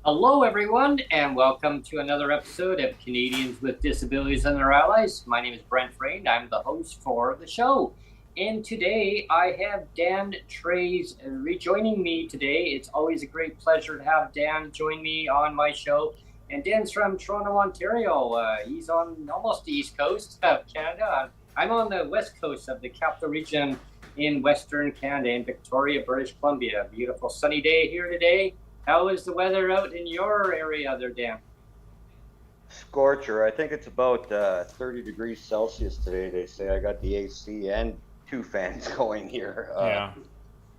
Hello, everyone, and welcome to another episode of Canadians with Disabilities and Their Allies. My name is Brent Frain. I'm the host for the show. And today I have Dan Trays rejoining me today. It's always a great pleasure to have Dan join me on my show. And Dan's from Toronto, Ontario. He's on almost the east coast of Canada. I'm on the west coast of the capital region in Western Canada, in Victoria, British Columbia. Beautiful sunny day here today. How is the weather out in your area there, Dan? Scorcher. I think it's about 30 degrees Celsius today. They say I got the AC and two fans going here. Yeah.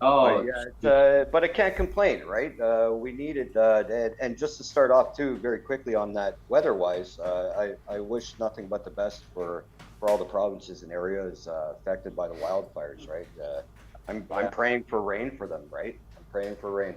But I can't complain, right? We needed, and just to start off too, very quickly on that weather-wise, I wish nothing but the best for all the provinces and areas affected by the wildfires, right? I'm praying for rain for them, right? I'm praying for rain.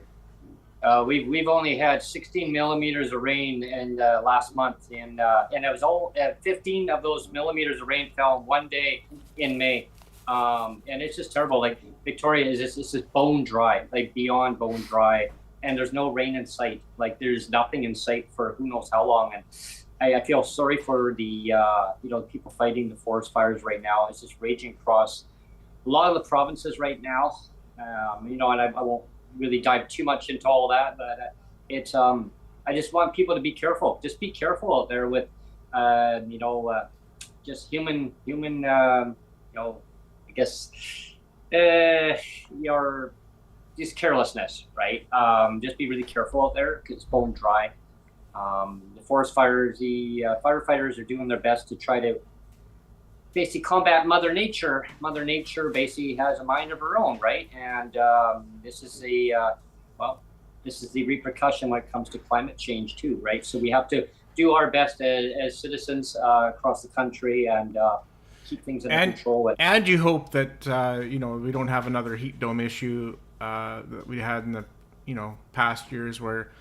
We've only had 16 millimeters of rain in last month, and it was all 15 of those millimeters of rain fell one day in May, and it's just terrible. Like Victoria is just bone dry, like beyond bone dry, and there's no rain in sight. Like there's nothing in sight for who knows how long. And I feel sorry for the people fighting the forest fires right now. It's just raging across a lot of the provinces right now. And I won't really dive too much into all that, but it's I just want people to be careful. Just be careful out there with just human I guess your just carelessness, right? Just be really careful out there because it's bone dry. The forest fires, the firefighters are doing their best to try to basically combat Mother Nature. Mother Nature basically has a mind of her own, right? And this is the repercussion when it comes to climate change too, right? So we have to do our best as citizens across the country and keep things under control. And you hope that we don't have another heat dome issue that we had in the past years where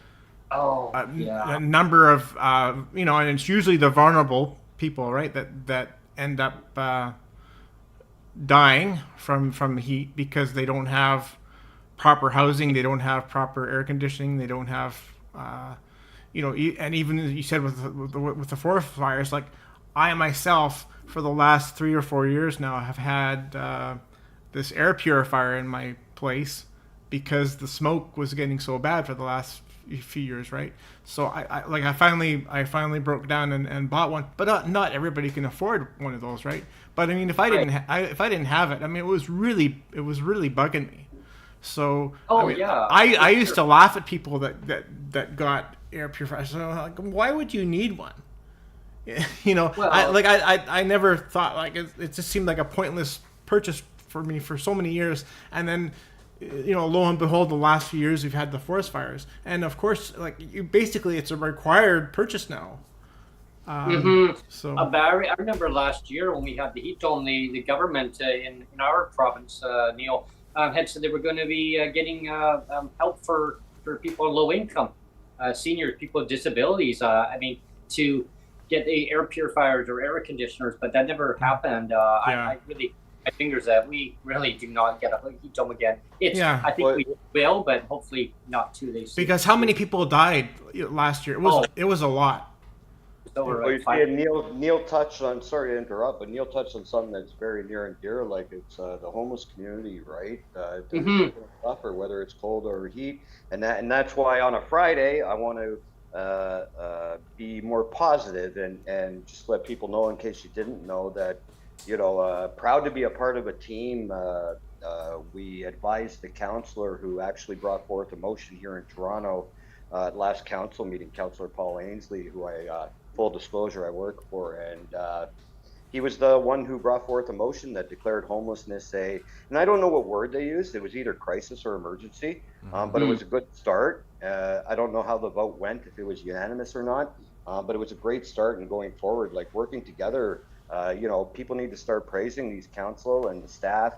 a number of and it's usually the vulnerable people, right, that end up dying from heat because they don't have proper housing, they don't have proper air conditioning, they don't have and even you said with the forest fires, like I myself for the last 3 or 4 years now have had this air purifier in my place because the smoke was getting so bad for the last few years, right? So I finally broke down and bought one, but not everybody can afford one of those, right? But I mean, if I didn't have it, I mean, it was really bugging me. So I used to laugh at people that got air purifiers. So like, why would you need one? I never thought, like, it just seemed like a pointless purchase for me for so many years, and then lo and behold, the last few years we've had the forest fires, and of course, like basically, it's a required purchase now. So a battery. I remember last year when we had the heat dome, the government in our province, Neil, had said they were going to be getting help for people on low income, seniors, people with disabilities. To get the air purifiers or air conditioners, but that never happened. My fingers that we really do not get a heat dome again. I think we will, but hopefully not too late. Because how many people died last year? It was a lot. Neil touched on. Sorry to interrupt, but Neil touched on something that's very near and dear. Like it's the homeless community, right? Suffer whether it's cold or heat, and that's why on a Friday I want to be more positive and just let people know, in case you didn't know, that proud to be a part of a team. We advised the councillor who actually brought forth a motion here in Toronto last council meeting, Councillor Paul Ainsley, who full disclosure, I work for, and he was the one who brought forth a motion that declared homelessness and I don't know what word they used. It was either crisis or emergency, but it was a good start. I don't know how the vote went, if it was unanimous or not, but it was a great start. And going forward, like working together, people need to start praising these council and the staff,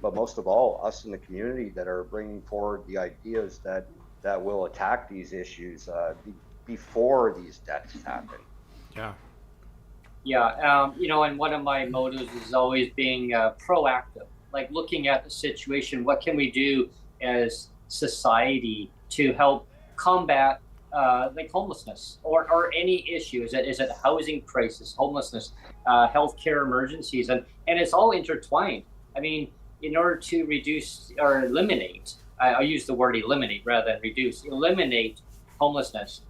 but most of all, us in the community that are bringing forward the ideas that will attack these issues before these deaths happen. Yeah. Yeah, and one of my motives is always being proactive, like looking at the situation. What can we do as society to help combat like homelessness or any issue? Is it housing crisis, homelessness, healthcare emergencies, and it's all intertwined. I mean, in order to reduce or eliminate, I use the word eliminate rather than reduce, eliminate homelessness.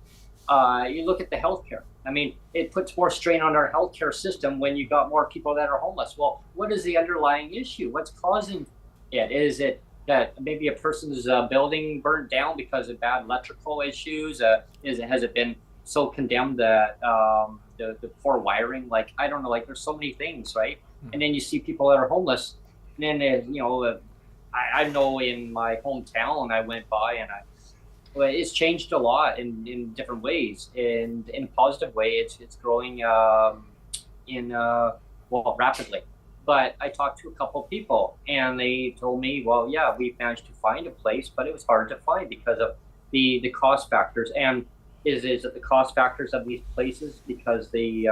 You look at the healthcare. I mean, it puts more strain on our healthcare system when you got more people that are homeless. Well, what is the underlying issue? What's causing it? Is it that maybe a person's building burnt down because of bad electrical issues? Has it been so condemned that the poor wiring? Like, I don't know. Like, there's so many things, right? And then you see people that are homeless, and then I know in my hometown, I went by and well, it's changed a lot in different ways. In a positive way, it's growing rapidly. But I talked to a couple of people, and they told me, well, yeah, we managed to find a place, but it was hard to find because of the cost factors. And is it the cost factors of these places because the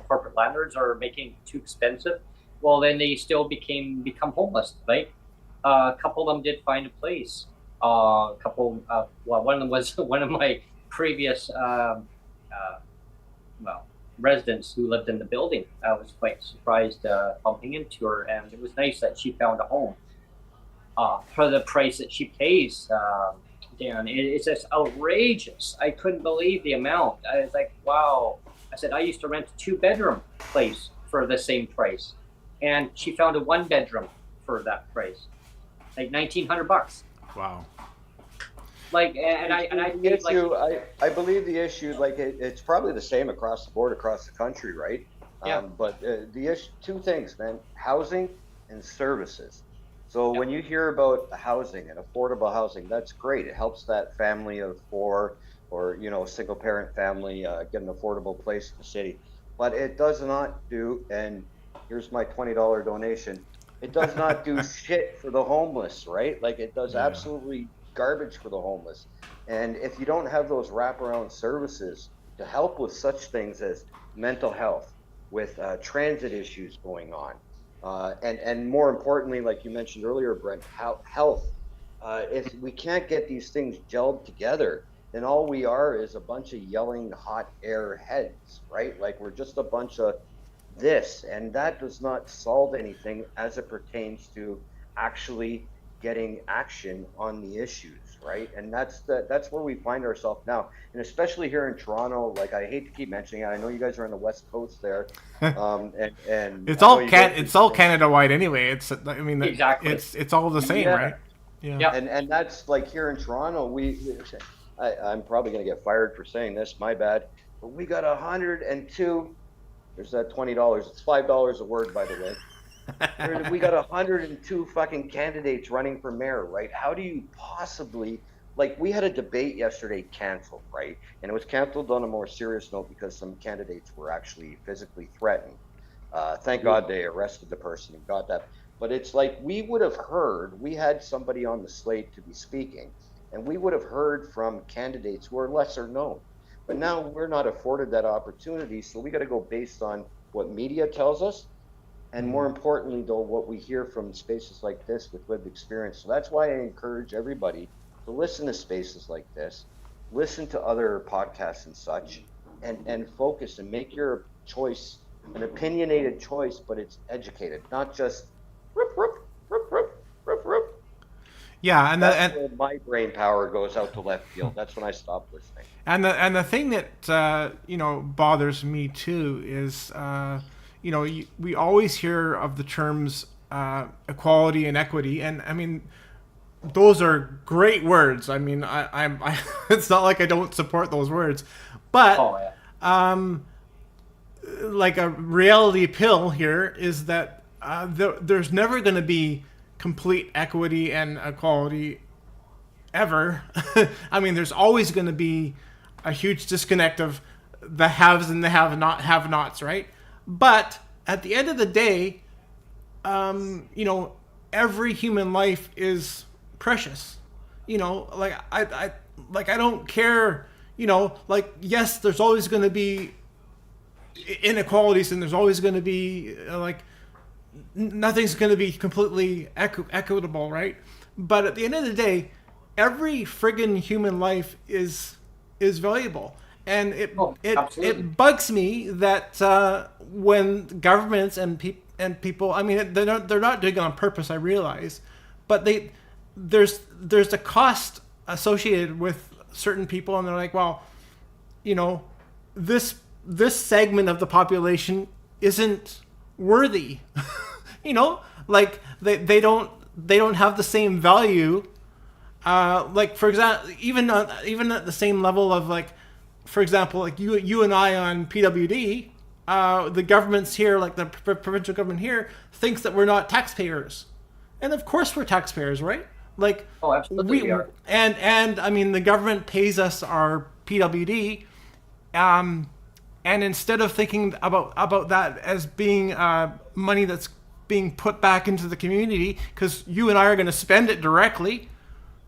corporate landlords are making it too expensive? Well, then they still become homeless, right? A couple of them did find a place. One of them was one of my previous residents who lived in the building. I was quite surprised bumping into her, and it was nice that she found a home for the price that she pays. Dan, it's just outrageous. I couldn't believe the amount. I was like, wow. I said, I used to rent a 2-bedroom place for the same price, and she found a 1-bedroom for that price, like $1,900. Wow. Like, I believe the issue, like it's probably the same across the board, across the country, right? Yeah. But the issue, two things, man: housing and services. So when you hear about housing and affordable housing, that's great. It helps that family of 4 or single parent family get an affordable place in the city. But it does not do, and here's my $20 donation. It does not do shit for the homeless, right? Like it does absolutely garbage for the homeless. And if you don't have those wraparound services to help with such things as mental health, with transit issues going on, and more importantly, like you mentioned earlier, Brent, health, if we can't get these things gelled together, then all we are is a bunch of yelling hot air heads, right? Like we're just a bunch of this, and that does not solve anything as it pertains to actually getting action on the issues, right? And that's where we find ourselves now, and especially here in Toronto. Like, I hate to keep mentioning it. I know you guys are on the west coast there, and it's all Canada wide anyway. Exactly. It's all the same, right? Yeah. And that's like here in Toronto. I'm probably gonna get fired for saying this. My bad. But we got 102. There's that $20. It's $5 a word, by the way. We got 102 fucking candidates running for mayor, right? How do you possibly, like, we had a debate yesterday canceled, right? And it was canceled on a more serious note because some candidates were actually physically threatened. Thank God they arrested the person and got that. But it's like we had somebody on the slate to be speaking, and we would have heard from candidates who are lesser known. But now we're not afforded that opportunity, so we got to go based on what media tells us, and more importantly, though, what we hear from spaces like this with lived experience. So that's why I encourage everybody to listen to spaces like this, listen to other podcasts and such, and focus and make your choice an opinionated choice, but it's educated, not just rip, rip, rip, rip, rip, rip. Yeah, that's where my brain power goes out to left field. That's when I stop listening. And the thing that bothers me too is we always hear of the terms equality and equity, and I mean, those are great words. I mean, I it's not like I don't support those words, but Oh, yeah. like a reality pill here is that there's never going to be complete equity and equality ever. I mean, there's always going to be a huge disconnect of the haves and the have-nots, right? But at the end of the day, every human life is precious. Like I don't care. Like yes, there's always going to be inequalities, and there's always going to be nothing's going to be completely equitable, right? But at the end of the day, every friggin' human life is valuable, and it bugs me that when governments and people, I mean, they're not doing it on purpose, I realize, but there's a cost associated with certain people, and they're like, well, this segment of the population isn't worthy. Like they don't have the same value. Like for example, even at the same level of, like, for example, like you and I on PWD, the governments here, like the provincial government here, thinks that we're not taxpayers, and of course we're taxpayers, right? Like, Oh, absolutely we are. And I mean, the government pays us our PWD, and instead of thinking about that as being money that's being put back into the community, because you and I are going to spend it directly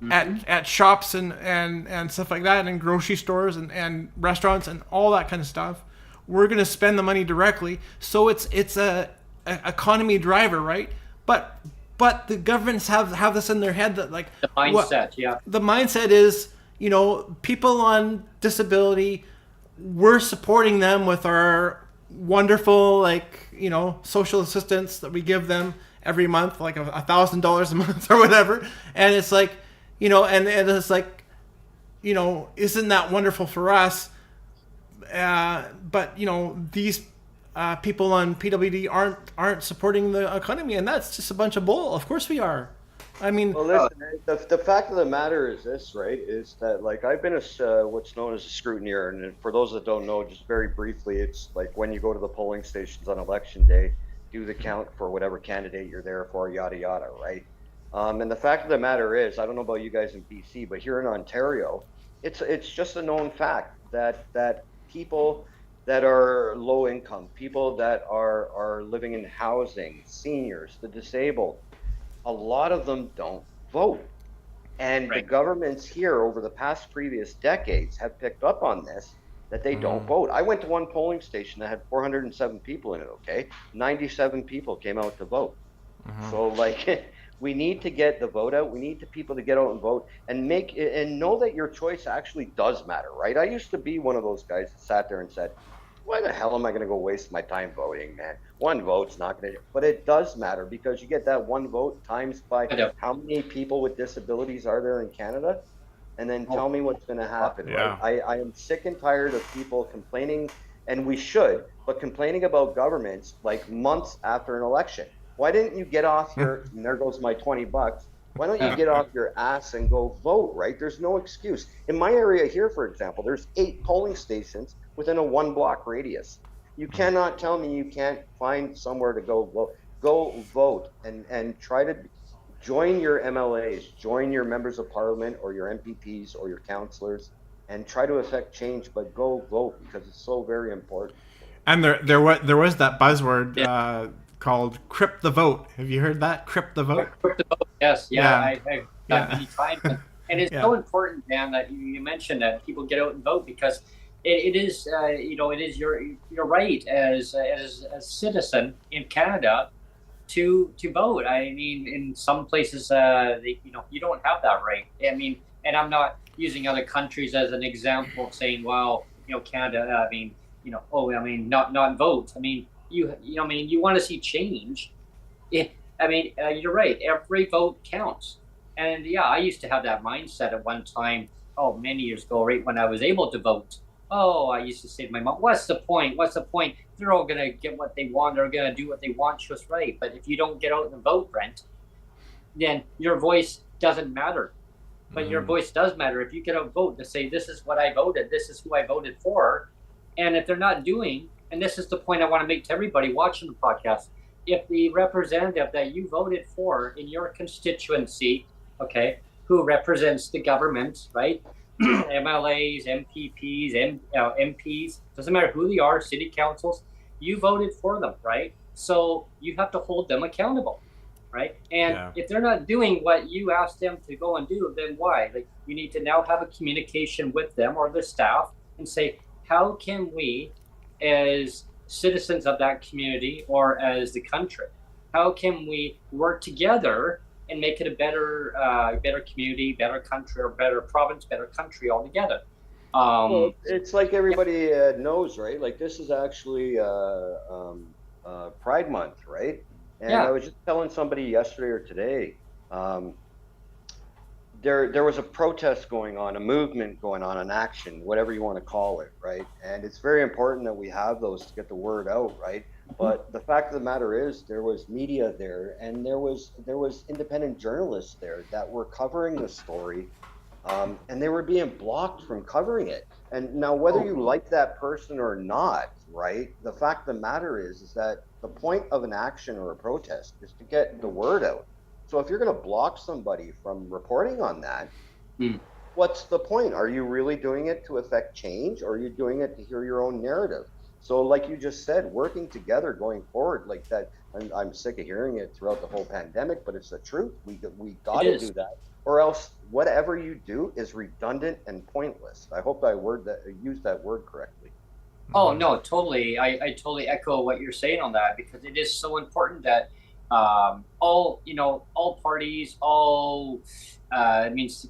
at shops and stuff like that, and grocery stores and restaurants and all that kind of stuff, we're going to spend the money directly. So it's a economy driver, right? But the governments have this in their head that, like, The mindset, the mindset is, people on disability, we're supporting them with our wonderful, like, social assistance that we give them every month, like $1,000 a month or whatever. And it's like, and it's like, isn't that wonderful for us? But these people on PWD aren't supporting the economy, and that's just a bunch of bull. Of course we are. I mean, well, listen, the fact of the matter is this, right? Is that, like, I've been what's known as a scrutineer, and for those that don't know, just very briefly, it's like when you go to the polling stations on election day, do the count for whatever candidate you're there for, yada yada, right? And the fact of the matter is, I don't know about you guys in BC, but here in Ontario, it's just a known fact that people that are low income, people that are living in housing, seniors, the disabled, a lot of them don't vote. And Right. the governments here over the past previous decades have picked up on this, that they don't vote. I went to one polling station that had 407 people in it, okay? 97 people came out to vote. So, like, we need to get the vote out. We need the people to get out and vote and know that your choice actually does matter, right? I used to be one of those guys that sat there and said, why the hell am I going to go waste my time voting, man? One vote's not going to, but it does matter, because you get that one vote times by how many people with disabilities are there in Canada, and then tell me what's going to happen, Yeah. right? I am sick and tired of people complaining, and we should, but complaining about governments like months after an election. Why didn't you get off your, and there goes my $20, why don't you get off your ass and go vote, right? There's no excuse. In my area here, for example, there's 8 polling stations within a 1-block radius. You cannot tell me you can't find somewhere to go vote. Go vote and try to join your MLAs, join your members of parliament or your MPPs or your councillors, and try to affect change, but go vote, because it's so very important. and there was that buzzword called "crypt the vote." Have you heard that? Crypt the vote. Yes, Yeah. I've done many times. And it's so important, Dan, that you mentioned that people get out and vote, because it is, it is your right as a citizen in Canada to vote. I mean, in some places, you don't have that right. I mean, and I'm not using other countries as an example of saying, well, Canada, I mean, not vote. I mean, you want to see change. You're right. Every vote counts. And yeah, I used to have that mindset at one time, many years ago, right when I was able to vote. I used to say to my mom, what's the point? What's the point? They're all going to get what they want. They're going to do what they want. She was right. But if you don't get out and vote, Brent, then your voice doesn't matter. But your voice does matter. If you get a vote to say, this is what I voted, this is who I voted for. And if they're not doing, and this is the point I want to make to everybody watching the podcast, if the representative that you voted for in your constituency, okay, who represents the government, right? MLAs, MPPs, MPs, doesn't matter who they are, city councils, you voted for them, right? So you have to hold them accountable, right? And if they're not doing what you asked them to go and do, then why? Like, you need to now have a communication with them or the staff and say, how can we, as citizens of that community or as the country, how can we work together and make it a better community, better country, or better province, better country altogether? Well, it's like everybody knows, right? Like, this is actually Pride Month, right? And I was just telling somebody yesterday or today, there was a protest going on, a movement going on, an action, whatever you want to call it, right? And it's very important that we have those to get the word out, right? But the fact of the matter is, there was media there, and there was independent journalists there that were covering the story, and they were being blocked from covering it. And now, whether you like that person or not, right? The fact of the matter is that the point of an action or a protest is to get the word out. So if you're going to block somebody from reporting on that, what's the point? Are you really doing it to affect change, or are you doing it to hear your own narrative? So like you just said, working together going forward like that, and I'm sick of hearing it throughout the whole pandemic, but it's the truth. We got to do that, or else whatever you do is redundant and pointless. I hope I used that word correctly. Oh, no, totally. I totally echo what you're saying on that, because it is so important that all parties,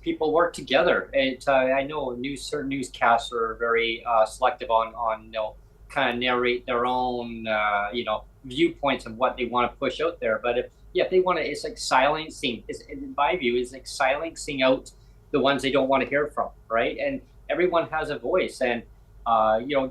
people work together. I know certain newscasts are very selective on kind of narrate their own viewpoints of what they want to push out there. But if they want to, it's like silencing. In my view, is like silencing out the ones they don't want to hear from, right? And everyone has a voice, and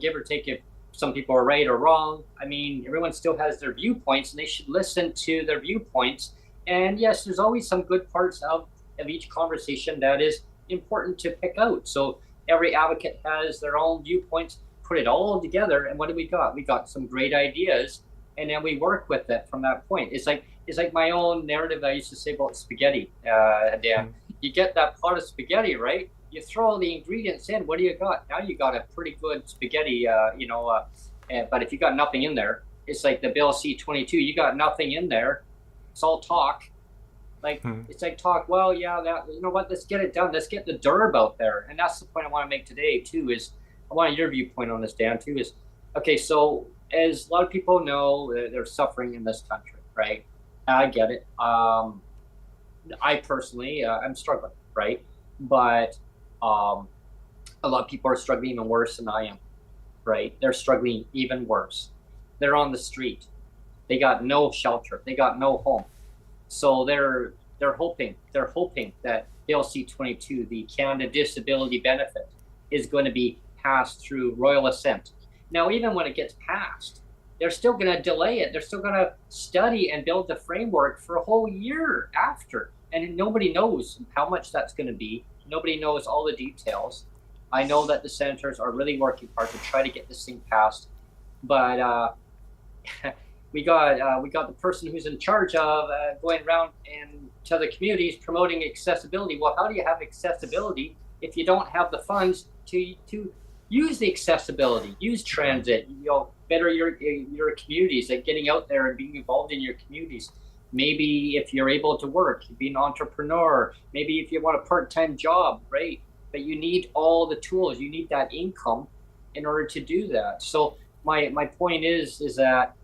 give or take, if some people are right or wrong, I mean, everyone still has their viewpoints, and they should listen to their viewpoints. And yes, there's always some good parts of each conversation that is important to pick out. So every advocate has their own viewpoints, put it all together, and what do we got? We got some great ideas, and then we work with it from that point. It's like my own narrative I used to say about spaghetti, Dan. You get that pot of spaghetti, right? You throw all the ingredients in. What do you got? Now you got a pretty good spaghetti, but if you got nothing in there, it's like the Bill C-22. You got nothing in there. It's all talk. It's like talk. Well, yeah, you know what? Let's get it done. Let's get the DERB out there. And that's the point I want to make today too. Is I want your viewpoint on this, Dan, too. Is okay. So as a lot of people know, they're suffering in this country, right? I get it. I personally, I'm struggling, right? But a lot of people are struggling even worse than I am, right? They're struggling even worse. They're on the street. They got no shelter. They got no home. So they're hoping that Bill C-22, the Canada Disability Benefit, is going to be passed through royal assent. Now, even when it gets passed, they're still going to delay it. They're still going to study and build the framework for a whole year after. And nobody knows how much that's going to be. Nobody knows all the details. I know that the senators are really working hard to try to get this thing passed, but we got the person who's in charge of going around and to the communities promoting accessibility. Well, how do you have accessibility if you don't have the funds to use the accessibility, use transit, better your communities, like getting out there and being involved in your communities? Maybe if you're able to work, be an entrepreneur. Maybe if you want a part-time job, right? But you need all the tools. You need that income in order to do that. So my point is that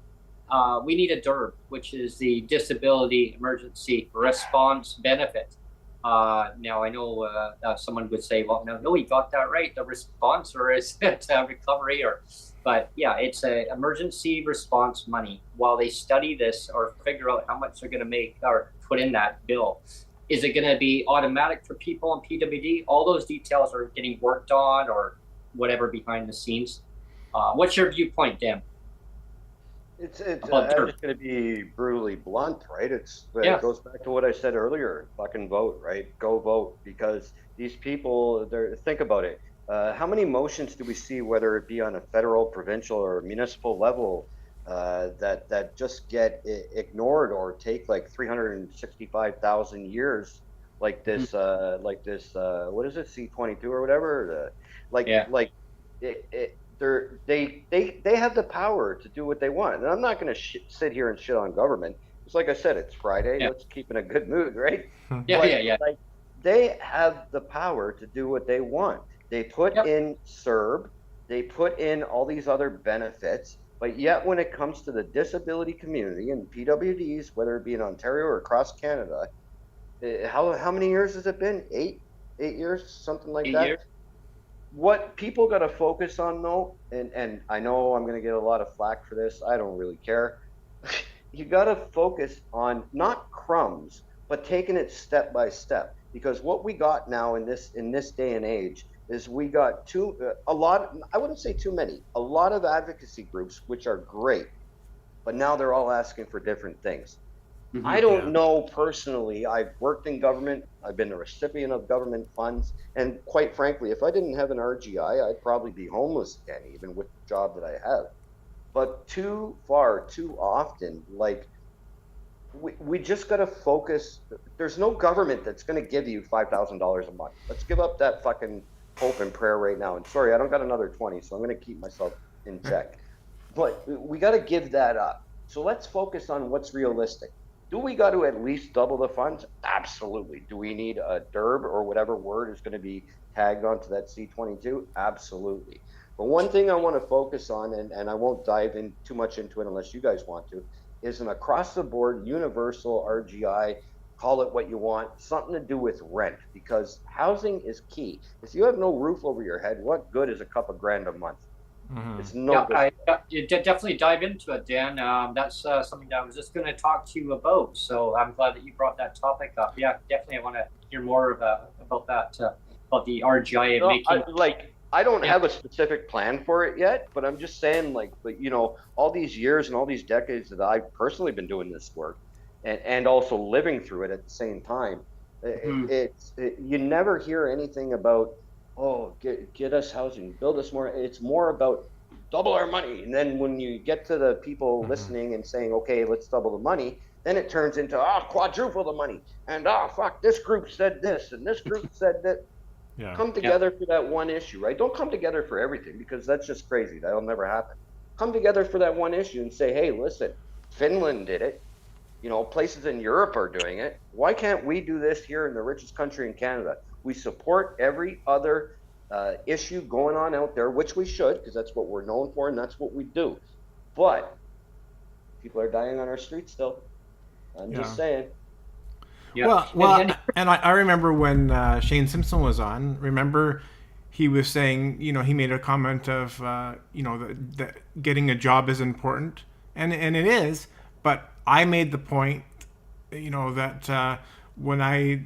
we need a DERB, which is the Disability Emergency Response Benefit. Now I know someone would say, well, no, you got that right. The response, or is it recovery, but yeah, it's a emergency response money. While they study this or figure out how much they're going to make or put in that bill, is it going to be automatic for people on PWD? All those details are getting worked on, or whatever behind the scenes. What's your viewpoint, Dan? about I'm DERB. just going to be brutally blunt, right? Yeah. It goes back to what I said earlier. Fucking vote, right? Go vote, because these people, think about it. How many motions do we see, whether it be on a federal, provincial, or municipal level, that just get ignored or take like 365,000 years, Mhm. like this, what is it, C-22 or whatever? Yeah. They have the power to do what they want, and I'm not going to sit here and shit on government. It's like I said, it's Friday. Yeah. Let's keep in a good mood, right? Yeah. Yeah. But Yeah. like, they have the power to do what they want. They put Yep. in CERB, they put in all these other benefits, but yet when it comes to the disability community and PWDs, whether it be in Ontario or across Canada, how many years has it been? 8 years, something like 8 years. that. What people got to focus on, though, and I know I'm going to get a lot of flack for this, I don't really care. You got to focus on not crumbs, but taking it step by step, because what we got now in this day and age is we got a lot, I wouldn't say too many, a lot of advocacy groups, which are great, but now they're all asking for different things. I Mhm. don't Yeah. know personally. I've worked in government. I've been a recipient of government funds. And quite frankly, if I didn't have an RGI, I'd probably be homeless again, even with the job that I have. But too often, like, we just got to focus. There's no government that's going to give you $5,000 a month. Let's give up that fucking hope and prayer right now. And sorry, I don't got another 20, so I'm going to keep myself in check. But we got to give that up. So let's focus on what's realistic. Do we got to at least double the funds? Absolutely. Do we need a DERB or whatever word is going to be tagged onto that C-22? Absolutely. But one thing I want to focus on, and I won't dive in too much into it unless you guys want to, is an across the board universal RGI, call it what you want, something to do with rent, because housing is key. If you have no roof over your head, what good is a couple grand a month? It's no Yeah, good. you definitely dive into it, Dan. That's something that I was just going to talk to you about. So I'm glad that you brought that topic up. Yeah, definitely. I want to hear more about that, about the RGI No, making. I don't Yeah. have a specific plan for it yet, but I'm just saying, like, but all these years and all these decades that I've personally been doing this work, and also living through it at the same time, Mhm. you never hear anything about, oh, get us housing, build us more. It's more about double our money, and then when you get to the people listening and saying, okay, let's double the money, then it turns into, quadruple the money, and fuck, this group said this and this group said that. Yeah. Come Yeah. together for that one issue, right? Don't come together for everything, because that's just crazy. That'll never happen. Come together for that one issue and say, hey, listen, Finland did it. Places in Europe are doing it. Why can't we do this here in the richest country in Canada? We support every other issue going on out there, which we should, because that's what we're known for and that's what we do. But people are dying on our streets still. I'm just saying. Yeah. And I remember when Shane Simpson was on. Remember, he was saying, he made a comment of, that getting a job is important, and it is. But I made the point, that when I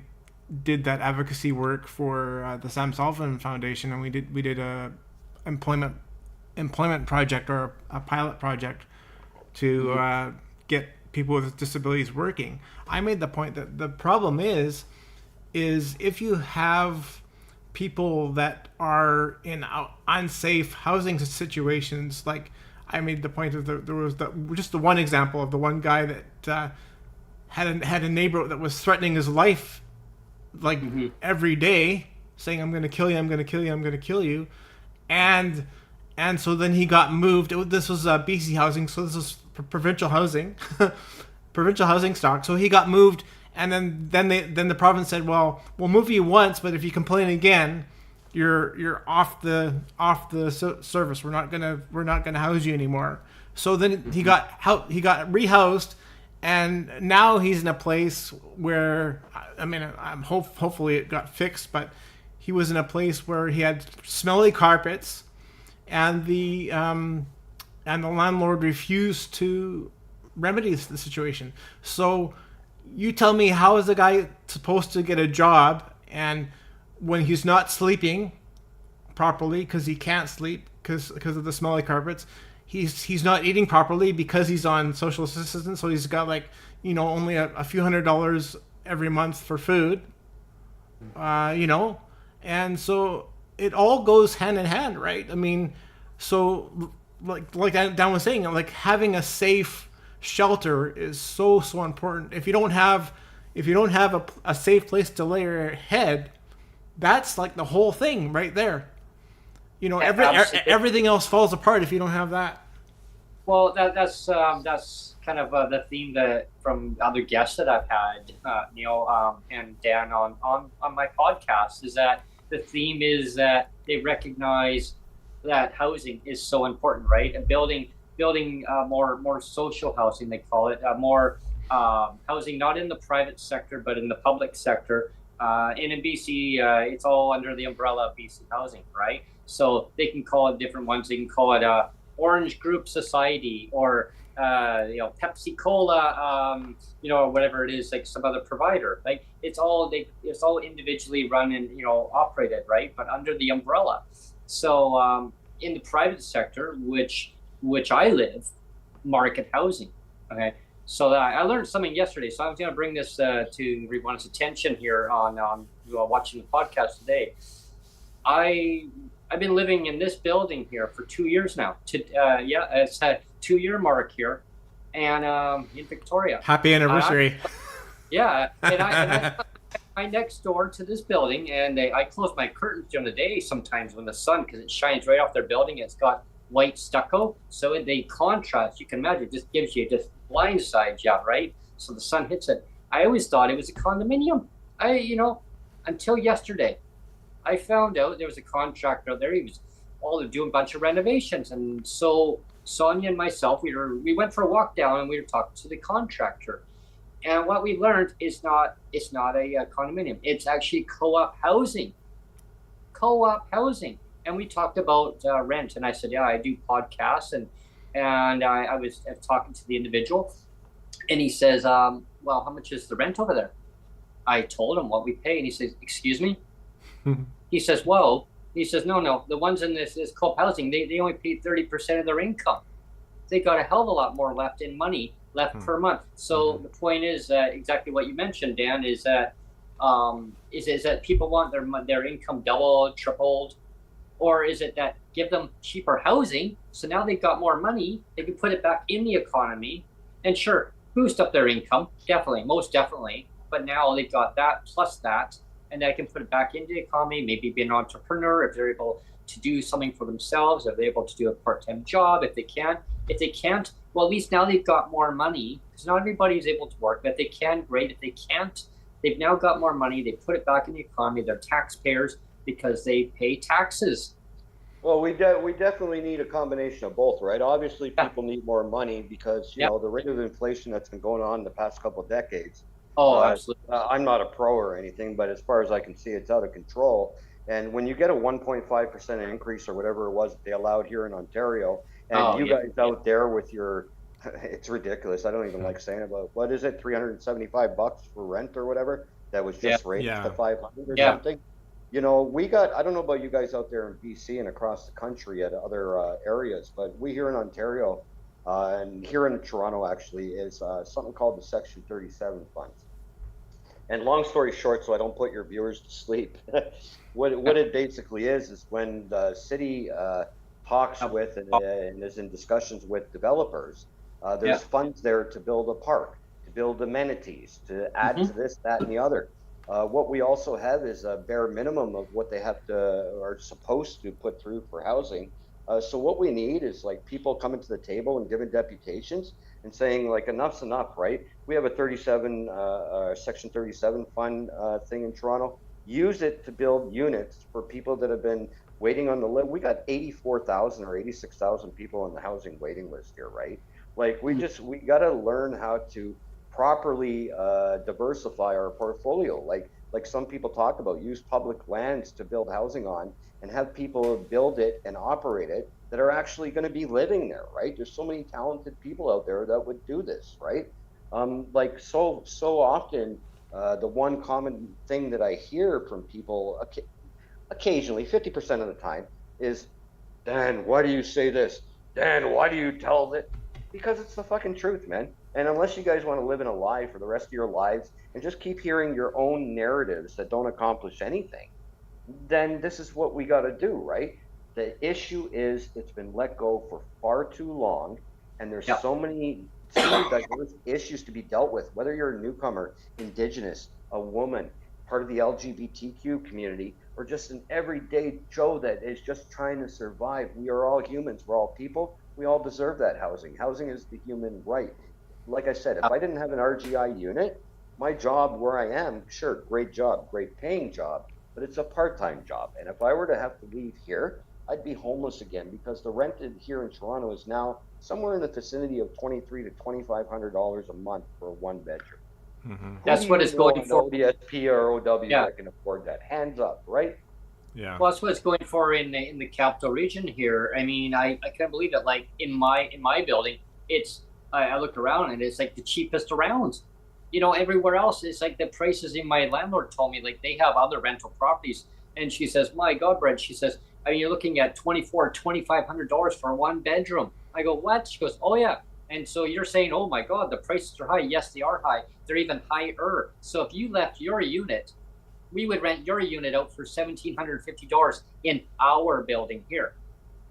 did that advocacy work for the Sam Sullivan Foundation, and we did a employment project, or a pilot project to get people with disabilities working. I made the point that the problem is if you have people that are in unsafe housing situations, like I made the point of there was just the one example of the one guy that had a neighbor that was threatening his life, like every day, saying, "I'm going to kill you, I'm going to kill you, I'm going to kill you," and so then he got moved. This was BC housing, so this is provincial housing, provincial housing stock. So he got moved, and then the province said, "Well, we'll move you once, but if you complain again, you're off the service. We're not gonna house you anymore." So then he got rehoused, and now he's in a place where, I mean, hopefully it got fixed, but he was in a place where he had smelly carpets, and the landlord refused to remedy the situation. So you tell me, how is the guy supposed to get a job, and when he's not sleeping properly because he can't sleep, because of the smelly carpets. He's not eating properly because he's on social assistance, so he's got like, only a few $100s every month for food. And so it all goes hand in hand, right? I mean, so like Dan was saying, like having a safe shelter is so important. If you don't have a safe place to lay your head, that's like the whole thing right there. Everything else falls apart if you don't have that. Well, that's kind of the theme that from other guests that I've had, Neil and Dan on my podcast, is that the theme is that they recognize that housing is so important, right? And building more social housing, they call it, more housing not in the private sector but in the public sector. And in BC, it's all under the umbrella of BC Housing, right? So they can call it different ones. They can call it Orange Group Society, or Pepsi Cola, or whatever it is, like some other provider. Like it's all individually run and operated, right? But under the umbrella. So in the private sector, which I live, market housing. Okay, so I learned something yesterday. So I was going to bring this to everyone's attention here on watching the podcast today. I've been living in this building here for 2 years now. It's a 2-year mark here, and in Victoria. Happy anniversary! And I next door to this building, and I close my curtains during the day sometimes when the sun, because it shines right off their building. It's got white stucco, so they contrast. You can imagine, it just gives you, just blindsides you, right? So the sun hits it. I always thought it was a condominium. Until yesterday. I found out there was a contractor out there. He was doing a bunch of renovations, and so Sonia and myself, we went for a walk down, and we were talking to the contractor. And what we learned is it's not a condominium. It's actually co-op housing. And we talked about rent, and I said, yeah, I do podcasts, and I was talking to the individual, and he says, well, how much is the rent over there? I told him what we pay, and he says, excuse me? He says, no, the ones in this co-op housing, they only pay 30% of their income. They got a hell of a lot more left per month. So the point is exactly what you mentioned, Dan, is that is that people want their income doubled, tripled, or is it that give them cheaper housing, so now they've got more money, they can put it back in the economy, and sure, boost up their income, most definitely, but now they've got that plus that, and they can put it back into the economy, maybe be an entrepreneur if they're able to do something for themselves, if they're able to do a part-time job, if they can. If they can't, well, at least now they've got more money, because not everybody is able to work, but if they can, great. If they can't, they've now got more money, they put it back in the economy, they're taxpayers because they pay taxes. Well, we definitely need a combination of both, right? Obviously, people need more money because, the rate of inflation that's been going on in the past couple of decades. Oh, absolutely. I'm not a pro or anything, but as far as I can see, it's out of control. And when you get a 1.5% increase or whatever it was that they allowed here in Ontario, and guys out there with your, it's ridiculous. I don't even like saying it, but what is it, $375 for rent or whatever? That was just raised to 500 or something. We got, I don't know about you guys out there in BC and across the country at other areas, but we here in Ontario and here in Toronto actually is something called the Section 37 funds. And long story short, so I don't put your viewers to sleep, what it basically is when the city talks with and is in discussions with developers, there's funds there to build a park, to build amenities, to add to this, that, and the other. What we also have is a bare minimum of what they have to are supposed to put through for housing. So what we need is like people coming to the table and giving deputations and saying like enough's enough, right? We have a Section 37 fund thing in Toronto. Use it to build units for people that have been waiting on the list. We got 84,000 or 86,000 people on the housing waiting list here, right? Like we got to learn how to properly diversify our portfolio. Like some people talk about, use public lands to build housing on and have people build it and operate it that are actually going to be living there, right? There's so many talented people out there that would do this, right? Like so often, the one common thing that I hear from people occasionally, 50% of the time, is Dan, why do you say this? Dan, why do you tell that? Because it's the fucking truth, man. And unless you guys want to live in a lie for the rest of your lives and just keep hearing your own narratives that don't accomplish anything, then this is what we got to do, right? The issue is it's been let go for far too long, and there's so many diverse issues to be dealt with, whether you're a newcomer, indigenous, a woman, part of the LGBTQ community, or just an everyday Joe that is just trying to survive. We are all humans. We're all people. We all deserve that housing. Housing is the human right. Like I said, if I didn't have an RGI unit, my job where I am, sure, great job, great paying job, but it's a part-time job. And if I were to have to leave here, I'd be homeless again, because the rent here in Toronto is now somewhere in the vicinity of $2,300 to $2,500 a month for a one bedroom. Mm-hmm. That's what it's going for. ODSP or OW that can afford that. Hands up, right? Yeah. Well, that's what it's going for in the capital region here. I mean, I can't believe it. Like in my building, it's I looked around and it's like the cheapest around. You know, everywhere else it's like the prices. In my landlord told me like they have other rental properties, and she says, "My God, Brent," she says, "I mean, you're looking at $2,500 for a one bedroom." I go, "What?" She goes, "Oh yeah." And so you're saying, "Oh my God, the prices are high." Yes, they are high. They're even higher. So if you left your unit, we would rent your unit out for $1,750 in our building here.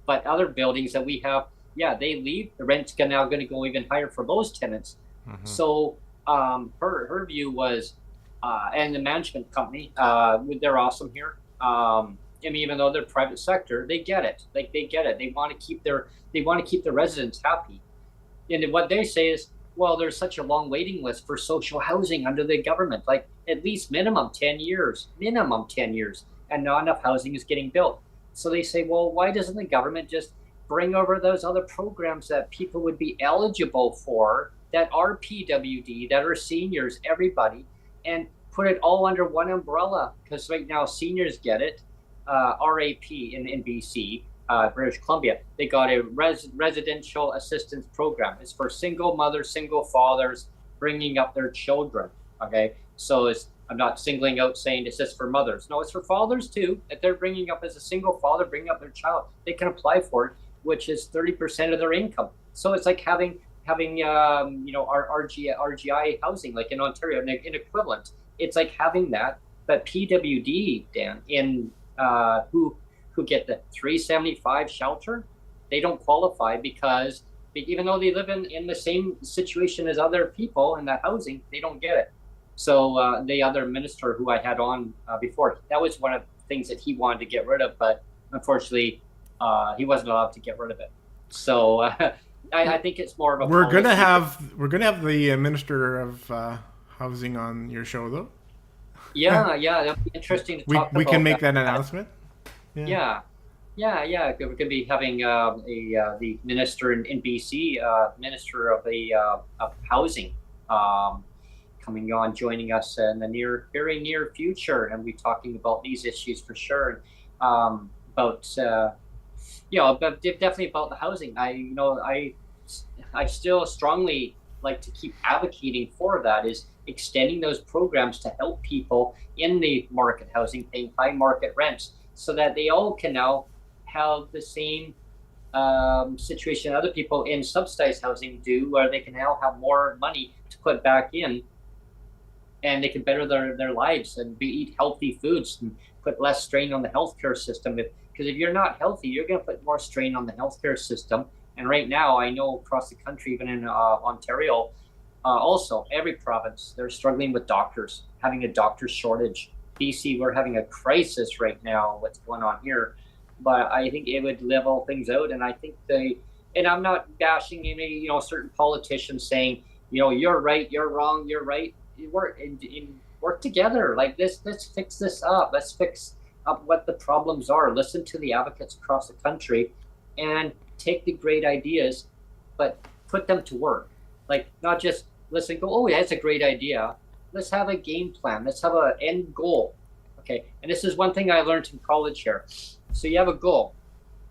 But other buildings that we have, yeah, they leave. The rent's now going to go even higher for those tenants. Mm-hmm. So her view was, and the management company, they're awesome here. I mean, even though they're private sector, they get it. Like they get it. They want to keep their residents happy. And what they say is, well, there's such a long waiting list for social housing under the government, like at least minimum 10 years, and not enough housing is getting built. So they say, well, why doesn't the government just bring over those other programs that people would be eligible for, that are PWD, that are seniors, everybody, and put it all under one umbrella? Because right now seniors get it, RAP in BC, British Columbia, they got a residential assistance program. It's for single mothers, single fathers bringing up their children. Okay, so I'm not singling out saying it's just for mothers. No, it's for fathers too. If they're bringing up as a single father, bringing up their child, they can apply for it, which is 30% of their income. So it's like having our RGI housing, like in Ontario, an equivalent. It's like having that, but PWD, Dan, in who get the 375 shelter, they don't qualify because even though they live in the same situation as other people in that housing, they don't get it. So the other minister who I had on before, that was one of the things that he wanted to get rid of, but unfortunately he wasn't allowed to get rid of it. So I think it's more of a we're gonna have the minister of housing on your show though. Yeah, that'll be interesting to talk about. We can make that announcement. Yeah. We're going to be having the minister in BC, minister of of housing, coming on, joining us in the very near future, and we'll be talking about these issues for sure. But definitely about the housing. I still strongly like to keep advocating for that, is extending those programs to help people in the market housing, paying high market rents, so that they all can now have the same situation other people in subsidized housing do, where they can now have more money to put back in, and they can better their lives and eat healthy foods and put less strain on the healthcare system. Because if you're not healthy, you're going to put more strain on the healthcare system. And right now, I know across the country, even in Ontario, also every province, they're struggling with doctors, having a doctor shortage. BC, we're having a crisis right now, what's going on here. But I think it would level things out. And I think and I'm not bashing any, certain politicians saying, you're right, you're wrong, you're right. Work together like this. Let's fix this up. Let's fix up what the problems are. Listen to the advocates across the country and take the great ideas, but put them to work. Like, not just listen, go, oh yeah, that's a great idea. Let's have a game plan. Let's have an end goal. Okay. And this is one thing I learned in college here. So you have a goal.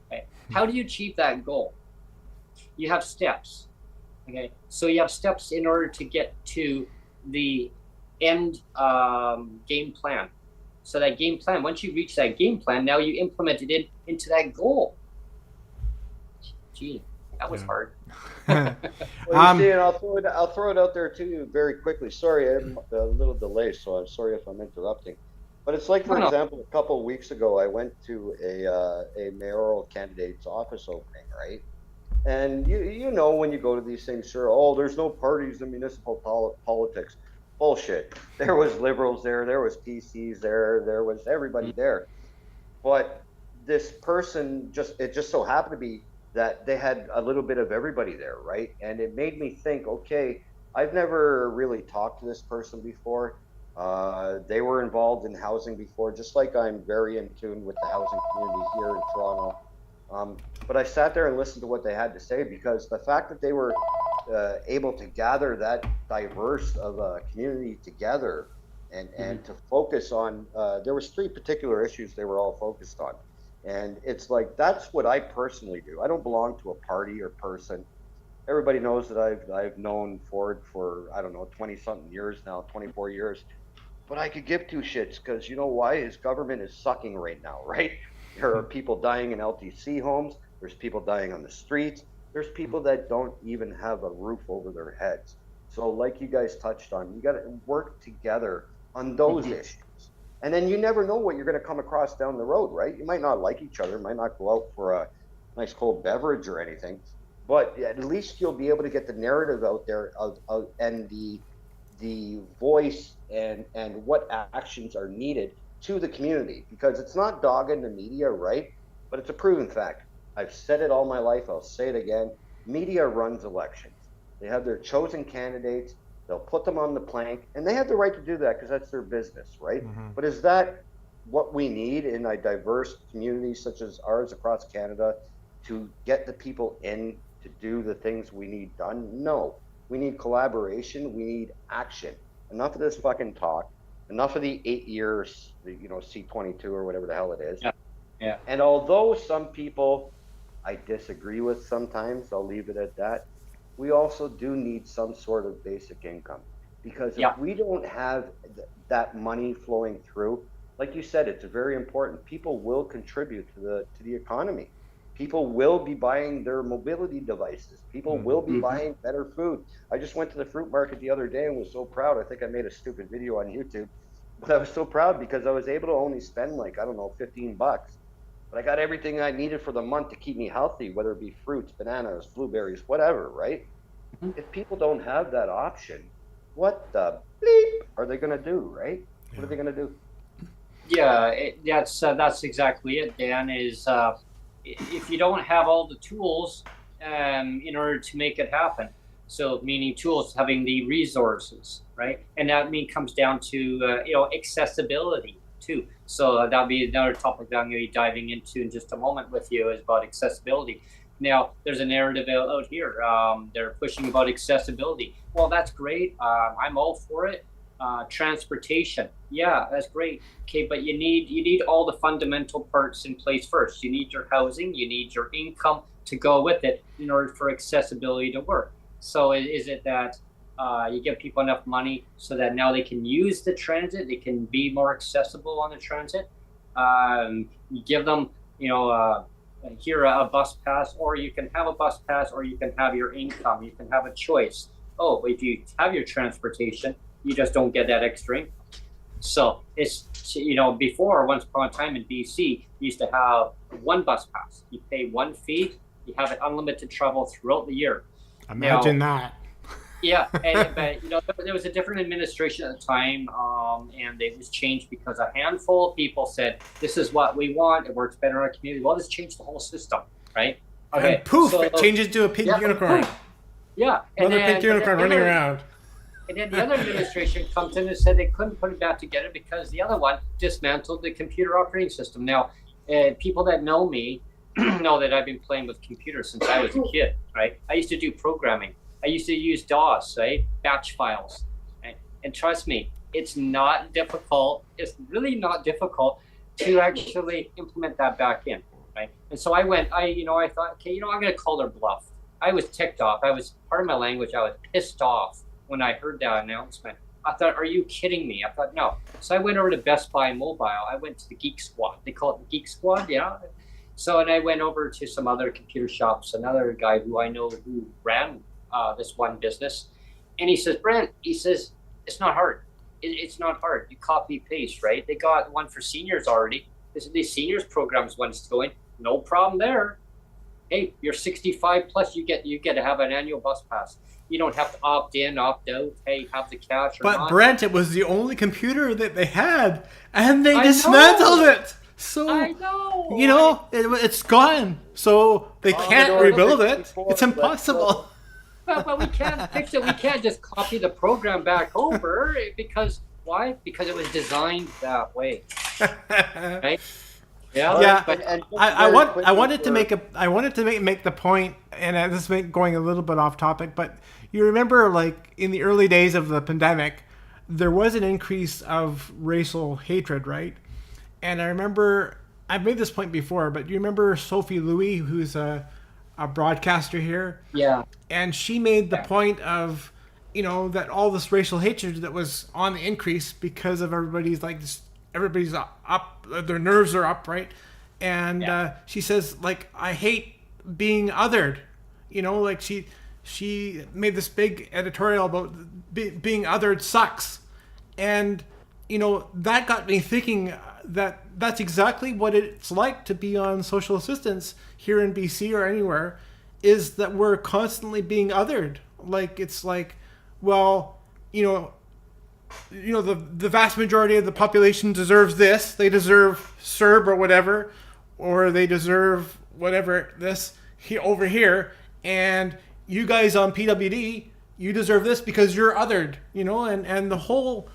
Okay. How do you achieve that goal? You have steps. Okay. So you have steps in order to get to the end game plan. So that game plan, once you reach that game plan, now you implement it into that goal. Gee, that was Yeah. hard. Well, you see, and I'll throw it out there too very quickly. Sorry, I'm a little delay, so I'm sorry if I'm interrupting. But it's like, No, for no. example, a couple of weeks ago, I went to a mayoral candidate's office opening, right? And you know when you go to these things, sure, oh, there's no parties in municipal politics. Bullshit. There was liberals there, there was PCs there, there was everybody there. But this person just it just so happened to be that they had a little bit of everybody there, right? And it made me think, okay, I've never really talked to this person before. They were involved in housing before, just like I'm very in tune with the housing community here in Toronto. But I sat there and listened to what they had to say, because the fact that they were able to gather that diverse of a community together and to focus on, there was three particular issues they were all focused on. And it's like, that's what I personally do. I don't belong to a party or person. Everybody knows that I've known Ford for, I don't know, 20 something years now, 24 years. But I could give two shits, because you know why? His government is sucking right now, right? There are people dying in LTC homes. There's people dying on the streets. There's people that don't even have a roof over their heads. So like you guys touched on, you got to work together on those issues. And then you never know what you're going to come across down the road, right? You might not like each other, might not go out for a nice cold beverage or anything, but at least you'll be able to get the narrative out there of and the voice and what actions are needed to the community, because it's not dogging the media, right? But it's a proven fact. I've said it all my life. I'll say it again. Media runs elections. They have their chosen candidates. They'll put them on the plank, and they have the right to do that because that's their business, right? But is that what we need in a diverse community such as ours across Canada to get the people in to do the things we need done? No. We need collaboration. We need action. Enough of this fucking talk. Enough of the 8 years, C22 or whatever the hell it is. Yeah. And although some people I disagree with sometimes, I'll leave it at that, we also do need some sort of basic income, because if we don't have that money flowing through, like you said, it's very important. People will contribute to the economy. People will be buying their mobility devices. People will be buying better food. I just went to the fruit market the other day and was so proud. I think I made a stupid video on YouTube, but I was so proud because I was able to only spend like, I don't know, $15. But I got everything I needed for the month to keep me healthy, whether it be fruits, bananas, blueberries, whatever, right? If people don't have that option, what the bleep are they going to do, right? What are they going to do? Yeah, that's exactly it, Dan, is if you don't have all the tools in order to make it happen, so meaning tools, having the resources, right? And that comes down to, accessibility too. So that'll be another topic that I'm going to be diving into in just a moment with you, is about accessibility. Now, there's a narrative out here. They're pushing about accessibility. Well, that's great. I'm all for it. Transportation, yeah, that's great. Okay, but you need all the fundamental parts in place first. You need your housing, you need your income to go with it in order for accessibility to work. So is it that you give people enough money so that now they can use the transit, they can be more accessible on the transit? You give them, here a bus pass, or you can have a bus pass, or you can have your income. You can have a choice. Oh, if you have your transportation, you just don't get that extra income. So it's, before, once upon a time in BC, you used to have one bus pass. You pay one fee, you have it unlimited travel throughout the year. Imagine that. Yeah, but there was a different administration at the time, and it was changed because a handful of people said, "This is what we want. It works better in our community." Well, let's change the whole system, right? Okay. And poof, it changes to a pink unicorn. Yeah, another pink unicorn running around. And then the other administration comes in and said they couldn't put it back together because the other one dismantled the computer operating system. Now, people that know me know that I've been playing with computers since I was a kid, right? I used to do programming. I used to use DOS, right? Batch files. Right? And trust me, it's not difficult. It's really not difficult to actually implement that back in, right? And so I thought, okay, I'm going to call their bluff. I was ticked off. Part of my language, I was pissed off when I heard that announcement. I thought, are you kidding me? I thought, no. So I went over to Best Buy Mobile. I went to the Geek Squad. They call it the Geek Squad, yeah. So, and I went over to some other computer shops, another guy who I know who ran this one business. And he says, Brent, he says, it's not hard. It's not hard. You copy paste, right? They got one for seniors already. The seniors program's when it's going. No problem there. Hey, you're 65 plus, you get to have an annual bus pass. You don't have to opt in, opt out. Hey, have the cash or But not. Brent, it was the only computer that they had, and they dismantled it. So I know. you know it's gone. So they can't rebuild it. It's impossible. But we can't fix it. We can't just copy the program back over because why? Because it was designed that way. Right? Yeah. Yeah. But I wanted to make the point, and this is going a little bit off topic, but you remember, like, in the early days of the pandemic, there was an increase of racial hatred, right? And I remember, I've made this point before, but you remember Sophie Lui, who's a broadcaster here? Yeah. And she made the point of, you know, that all this racial hatred that was on the increase because of everybody's up, their nerves are up, right? And she says, like, I hate being othered. You know, like she made this big editorial about being othered sucks. And, you know, that got me thinking that that's exactly what it's like to be on social assistance here in BC or anywhere, is that we're constantly being othered. Like, it's like, well, you know, the vast majority of the population deserves this. They deserve CERB or whatever, or they deserve whatever this over here. And you guys on PWD, you deserve this because you're othered, you know, and the whole,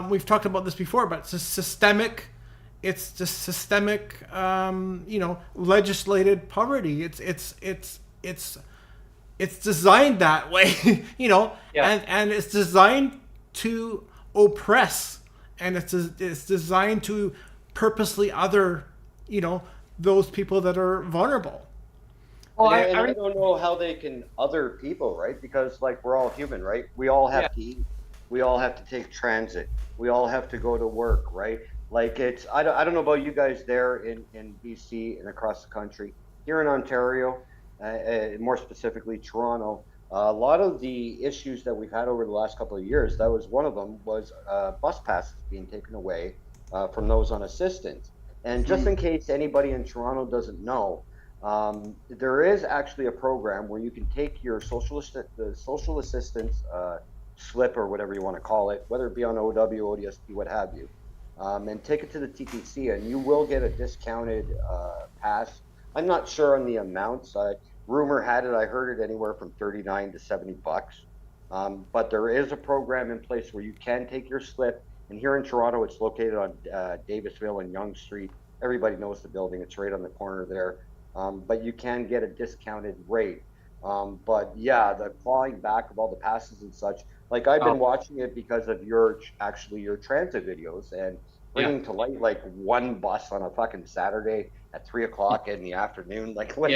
we've talked about this before, but it's just systemic, you know, legislated poverty. It's designed that way, you know, and it's designed to oppress, and it's designed to purposely other, you know, those people that are vulnerable. Well, I don't know how they can other people, right? Because, like, we're all human, right? We all have to eat. We all have to take transit. We all have to go to work, right? Like, it's, I don't know about you guys there in BC and across the country. Here in Ontario, more specifically Toronto, a lot of the issues that we've had over the last couple of years, that was one of them, was bus passes being taken away from those on assistance. And just in case anybody in Toronto doesn't know, there is actually a program where you can take your social assistance slip, or whatever you want to call it, whether it be on OW, ODSP, what have you, and take it to the TTC, and you will get a discounted pass. I'm not sure on the amounts. Rumor had it, I heard it anywhere from $39 to $70. But there is a program in place where you can take your slip. And here in Toronto, it's located on Davisville and Yonge Street. Everybody knows the building. It's right on the corner there. But you can get a discounted rate. But yeah, the clawing back of all the passes and such, like, I've been watching it because of your transit videos, and bringing to light, like, one bus on a fucking Saturday at 3:00 in the afternoon. Like, what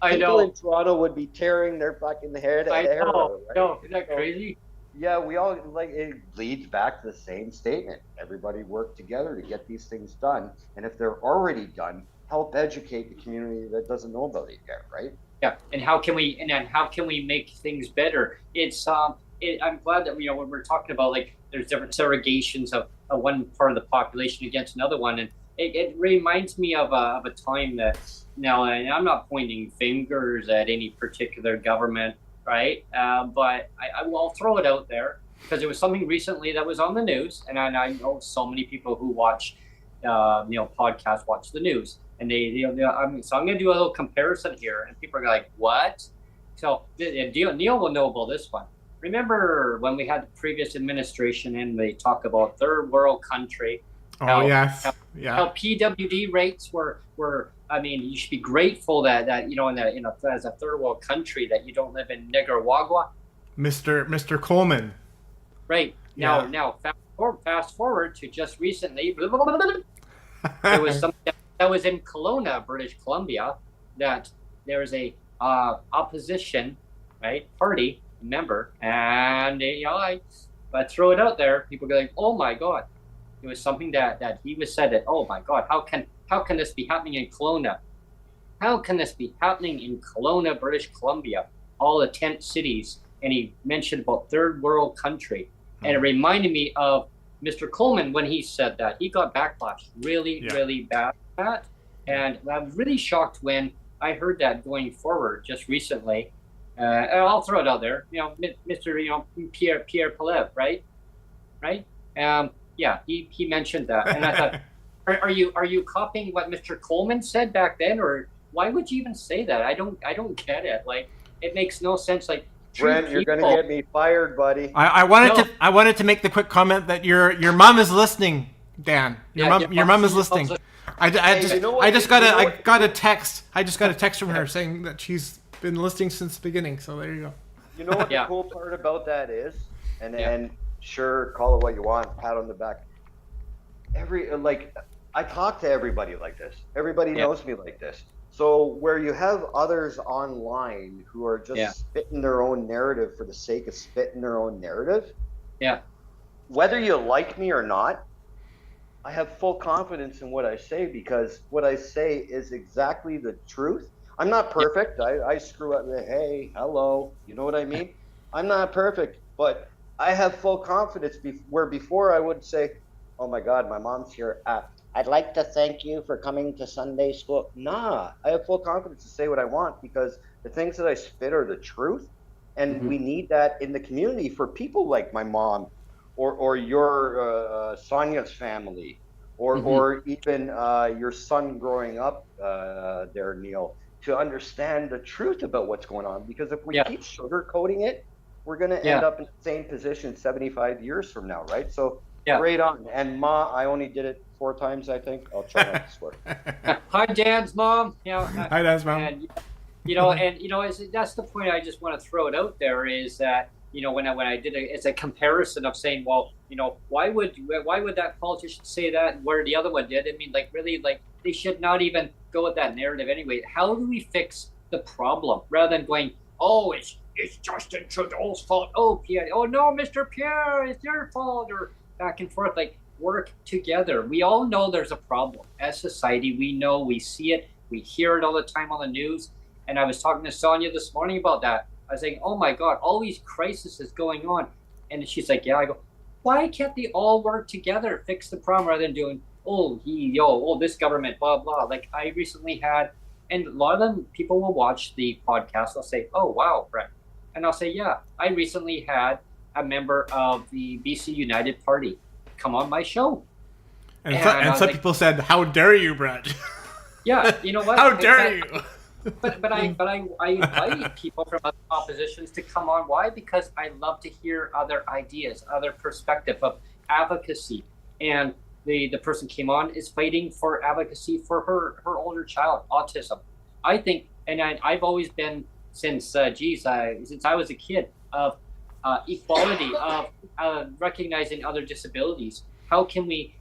I people know in Toronto would be tearing their fucking hair. I know. Right? No, isn't that crazy? Yeah, we all, like, it leads back to the same statement. Everybody work together to get these things done. And if they're already done, help educate the community that doesn't know about it yet, right? Yeah, and how can we make things better? It's I'm glad that, you know, when we're talking about, like, there's different segregations of one part of the population against another one, and it reminds me of a time that, now, and I'm not pointing fingers at any particular government, right? But I will throw it out there because it was something recently that was on the news, and I know so many people who watch, you know, podcasts, watch the news, and so I'm going to do a little comparison here, and people are like, what? So Neil will know about this one. Remember when we had the previous administration and they talk about third world country? How PWD rates were. I mean, you should be grateful that you know, as a third world country, that you don't live in Nicaragua. Mr. Coleman. Right. Now fast forward to just recently. There was something that was in Kelowna, British Columbia, that there was a opposition, right, party member, and, you know, I throw it out there. People go like, oh my God, It was something that he was said that, oh my God, how can this be happening in Kelowna? How can this be happening in Kelowna, British Columbia, all the tent cities? And he mentioned about third world country. And it reminded me of Mr. Coleman when he said that. He got backlash really bad for that. And I was really shocked when I heard that going forward just recently. And I'll throw it out there, Mr. Pierre Pelev, right? Yeah, he mentioned that, and I thought, are you copying what Mr. Coleman said back then, or why would you even say that? I don't get it. Like, it makes no sense. Like, Brent, you're gonna get me fired, buddy. I wanted to make the quick comment that your mom is listening, Dan. Your mom is listening. I just got a text. I just got a text from her saying that she's been listening since the beginning. So there you go. You know what the cool part about that is, and sure, call it what you want, pat on the back. I talk to everybody like this. Everybody knows me like this. So where you have others online who are just spitting their own narrative for the sake of spitting their own narrative. Yeah. Whether you like me or not, I have full confidence in what I say, because what I say is exactly the truth. I'm not perfect. I screw up. Hey, hello. You know what I mean? I'm not perfect, but I have full confidence where before I would say, oh my God, my mom's here. I'd like to thank you for coming to Sunday school. Nah, I have full confidence to say what I want, because the things that I spit are the truth. And we need that in the community for people like my mom or your Sonia's family or even your son growing up there, Neil, to understand the truth about what's going on. Because if we keep sugarcoating it, we're going to end up in the same position 75 years from now, right? So great on. And Ma, I only did it 4 times, I think. I'll try not to swear. Hi, Dan's mom. Hi, Dan's mom. And, that's the point I just want to throw it out there is that, when I did it's a comparison of saying, well, why would that politician say that where the other one did? I mean, they should not even go with that narrative anyway. How do we fix the problem rather than going, oh, it's Justin Trudeau's fault. Oh, Pierre. Oh no, Mr. Pierre, it's your fault, or back and forth. Like, work together. We all know there's a problem as society. We know, we see it, we hear it all the time on the news. And I was talking to Sonia this morning about that. I was saying, oh my God, all these crises is going on. And she's like, yeah. I go, why can't they all work together, fix the problem, rather than doing, this government, blah, blah. Like, I recently had, and a lot of them, people will watch the podcast. They'll say, oh, wow, Brent. And I'll say, yeah, I recently had a member of the BC United Party come on my show. And some people said, how dare you, Brent? Yeah, you know what? How dare you? But I invite people from other oppositions to come on. Why? Because I love to hear other ideas, other perspective of advocacy. And the person came on is fighting for advocacy for her older child, autism. I think, and I've always been since since I was a kid, of equality, of recognizing other disabilities. How can we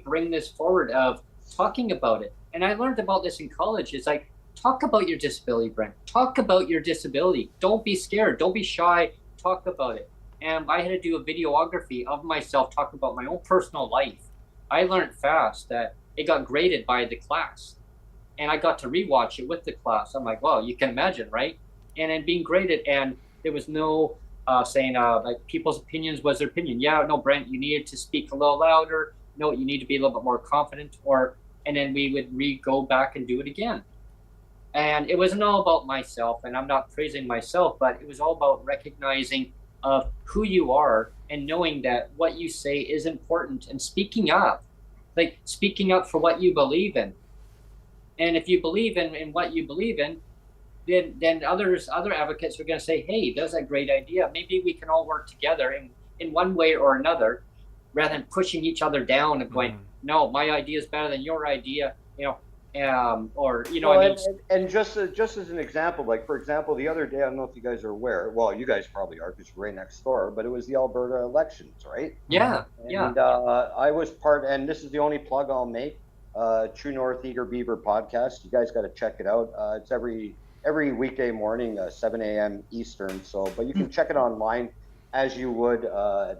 bring this forward of talking about it? And I learned about this in college. It's like, talk about your disability, Brent. Talk about your disability. Don't be scared. Don't be shy. Talk about it. And I had to do a videography of myself talking about my own personal life. I learned fast that it got graded by the class. And I got to rewatch it with the class. I'm like, wow, you can imagine, right? And then being graded, and there was no saying like people's opinions was their opinion. Yeah, no, Brent, you needed to speak a little louder. No, you need to be a little bit more confident. And then we would go back and do it again. And it wasn't all about myself, and I'm not praising myself, but it was all about recognizing of who you are and knowing that what you say is important and speaking up for what you believe in. And if you believe in what you believe in, then other advocates are going to say, hey, that's a great idea. Maybe we can all work together in one way or another, rather than pushing each other down and going, no, my idea is better than your idea, And just as an example, like, for example, the other day, I don't know if you guys are aware, well, you guys probably are because you're right next door, but it was the Alberta elections, right? Yeah. And I was part, and this is the only plug I'll make, True North Eager Beaver podcast. You guys got to check it out. It's every weekday morning, 7 a.m. Eastern. So, but you can check it online as you would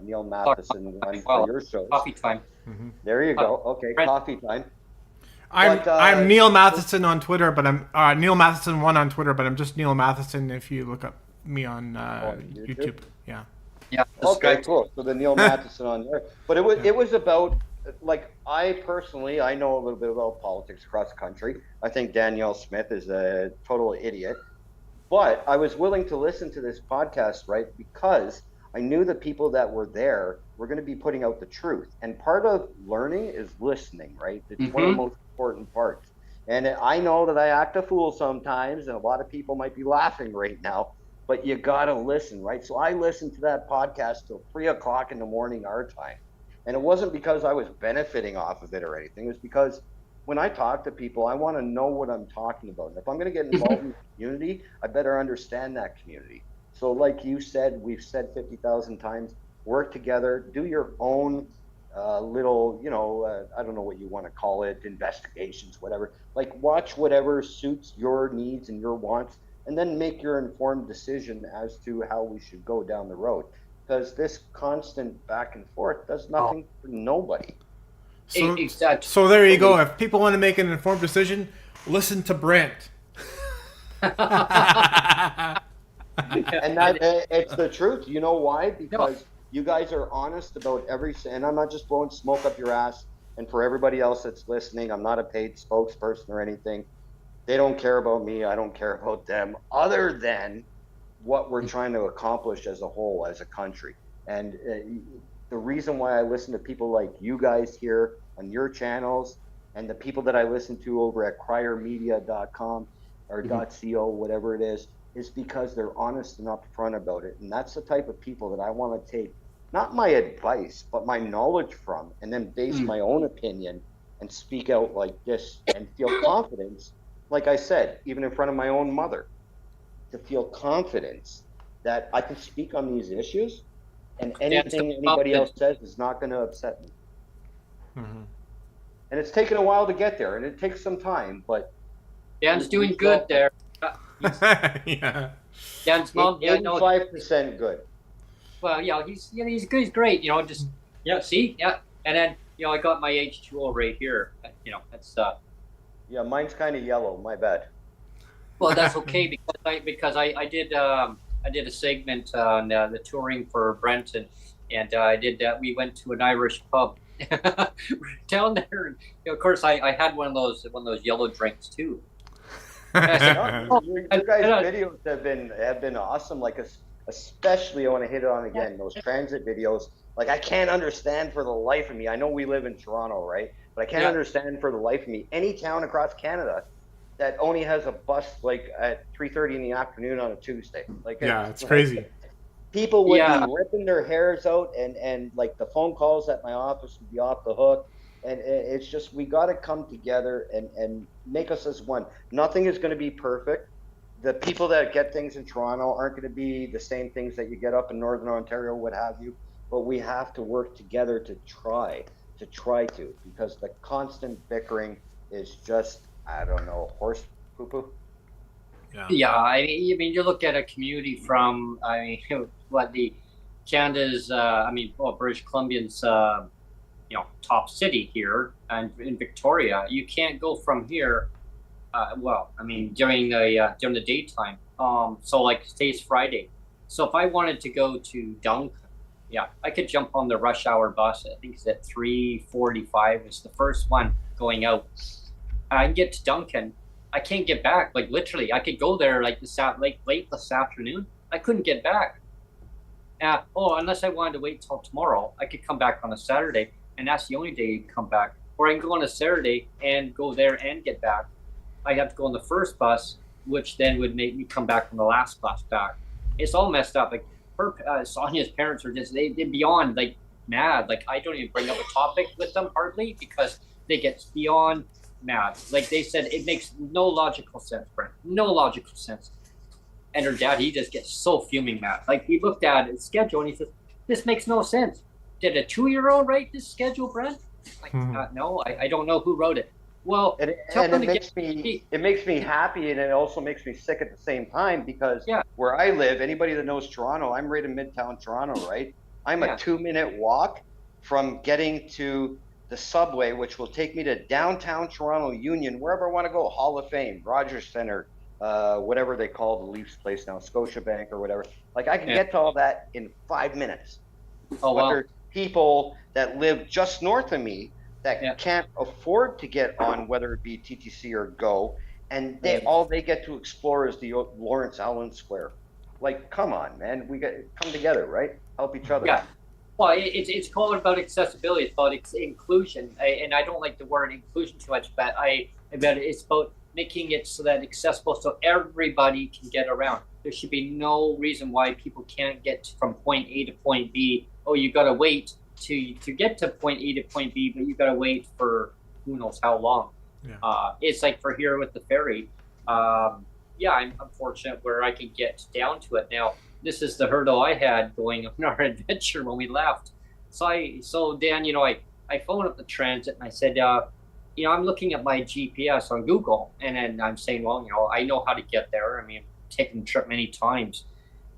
Neil Matheson one for your shows. Coffee time. There you go. Okay, Brent. coffee time. I'm Neil Matheson on Twitter, but I'm Neil Matheson 1 on Twitter, but I'm just Neil Matheson if you look up me on YouTube. Yeah. Yeah. Okay, cool. So the Neil Matheson on there, but it was about, like, I personally, I know a little bit about politics across the country. I think Danielle Smith is a total idiot, but I was willing to listen to this podcast, right? Because I knew the people that were there were going to be putting out the truth. And part of learning is listening, right? It's one of the most important parts. And I know that I act a fool sometimes, and a lot of people might be laughing right now, but you got to listen, right? So I listened to that podcast till 3 o'clock in the morning our time. And it wasn't because I was benefiting off of it or anything. It was because when I talk to people, I want to know what I'm talking about. And if I'm going to get involved in the community, I better understand that community. So like you said, we've said 50,000 times, work together, do your own little, I don't know what you want to call it, investigations, whatever. Like, watch whatever suits your needs and your wants, and then make your informed decision as to how we should go down the road. Because this constant back and forth does nothing for nobody. So there you go. If people want to make an informed decision, listen to Brent. And that it's the truth. You know why? Because you guys are honest about and I'm not just blowing smoke up your ass. And for everybody else that's listening, I'm not a paid spokesperson or anything. They don't care about me. I don't care about them, other than what we're trying to accomplish as a whole, as a country. And the reason why I listen to people like you guys here on your channels, and the people that I listen to over at criermedia.com or .co, whatever it is because they're honest and upfront about it. And that's the type of people that I want to take, not my advice, but my knowledge from, and then base my own opinion and speak out like this and feel confidence. Like I said, even in front of my own mother, to feel confidence that I can speak on these issues, and anything anybody else says is not going to upset me. And it's taken a while to get there, and it takes some time, but Dan's doing good there. Yeah. Dan's mom, 85% good. Well, he's good. He's great. See, and then I got my H2O right here. That's Yeah, mine's kind of yellow. My bad. Well, that's okay because I did a segment on the touring for Brent, and I did that. We went to an Irish pub down there, and of course I had one of those yellow drinks too. Your guys' videos have been awesome. Like, especially I want to hit it on again, those transit videos. Like, I can't understand for the life of me. I know we live in Toronto, right? But I can't understand for the life of me any town across Canada that only has a bus like at 3:30 in the afternoon on a Tuesday. Like, it's crazy. People would be ripping their hairs out, and like the phone calls at my office would be off the hook. And it's just, we got to come together and make us as one. Nothing is going to be perfect. The people that get things in Toronto aren't going to be the same things that you get up in Northern Ontario, what have you. But we have to work together to try to, because the constant bickering is just, I don't know, horse poo-poo. Yeah, I mean, you look at a community from, Canada's, British Columbia's, top city here, and in Victoria, you can't go from here. During the daytime. So like today's Friday. So if I wanted to go to Duncan, I could jump on the rush hour bus. I think it's at 3:45. It's the first one going out. I can get to Duncan. I can't get back. Like, literally, I could go there late this afternoon. I couldn't get back. Unless I wanted to wait till tomorrow, I could come back on a Saturday, and that's the only day you come back. Or I can go on a Saturday and go there and get back. I have to go on the first bus, which then would make me come back on the last bus back. It's all messed up. Like, Sonia's parents are they're beyond like mad. Like, I don't even bring up a topic with them hardly, because they get beyond mad. Like they said, it makes no logical sense, Brent. No logical sense. And her dad, he just gets so fuming mad. Like, he looked at his schedule and he says, "This makes no sense. Did a 2-year-old write this schedule, Brent?" Like, no, I don't know who wrote it. Well, it makes me happy, and it also makes me sick at the same time, because where I live, anybody that knows Toronto, I'm right in Midtown Toronto, right? I'm a 2-minute walk from getting to the subway, which will take me to downtown Toronto Union, wherever I want to go, Hall of Fame, Rogers Center, whatever they call the Leafs place now, Scotiabank or whatever. Like I can get to all that in 5 minutes. Oh, But wow. there's people that live just north of me that can't afford to get on, whether it be TTC or GO, and all they get to explore is the Lawrence Allen Square. Like, come on, man, we got come together, right? Help each other. Yeah. Well, it's called about accessibility. It's about inclusion, and I don't like the word inclusion too much, but it's about making it so that accessible, so everybody can get around. There should be no reason why people can't get from point A to point B. Oh, you got to wait to get to point A to point B, but you got to wait for who knows how long. Yeah. It's like for here with the ferry. Yeah, I'm unfortunate where I can get down to it now. This is the hurdle I had going on our adventure when we left. So Dan, I phoned up the transit and I said, I'm looking at my GPS on Google, and then I'm saying, well, I know how to get there. I mean, I've taken the trip many times.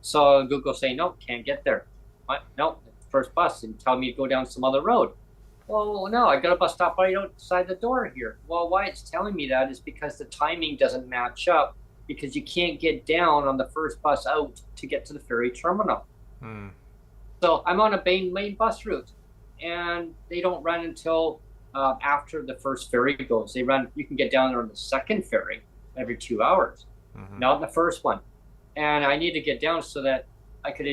So Google saying, no, can't get there. What? No, first bus, and tell me to go down some other road. Well, no, I got a bus stop right outside the door here. Well, why it's telling me that is because the timing doesn't match up, because you can't get down on the first bus out to get to the ferry terminal. So I'm on a main bus route, and they don't run until after the first ferry goes. You can get down there on the second ferry every 2 hours, not the first one. And I need to get down so that I could,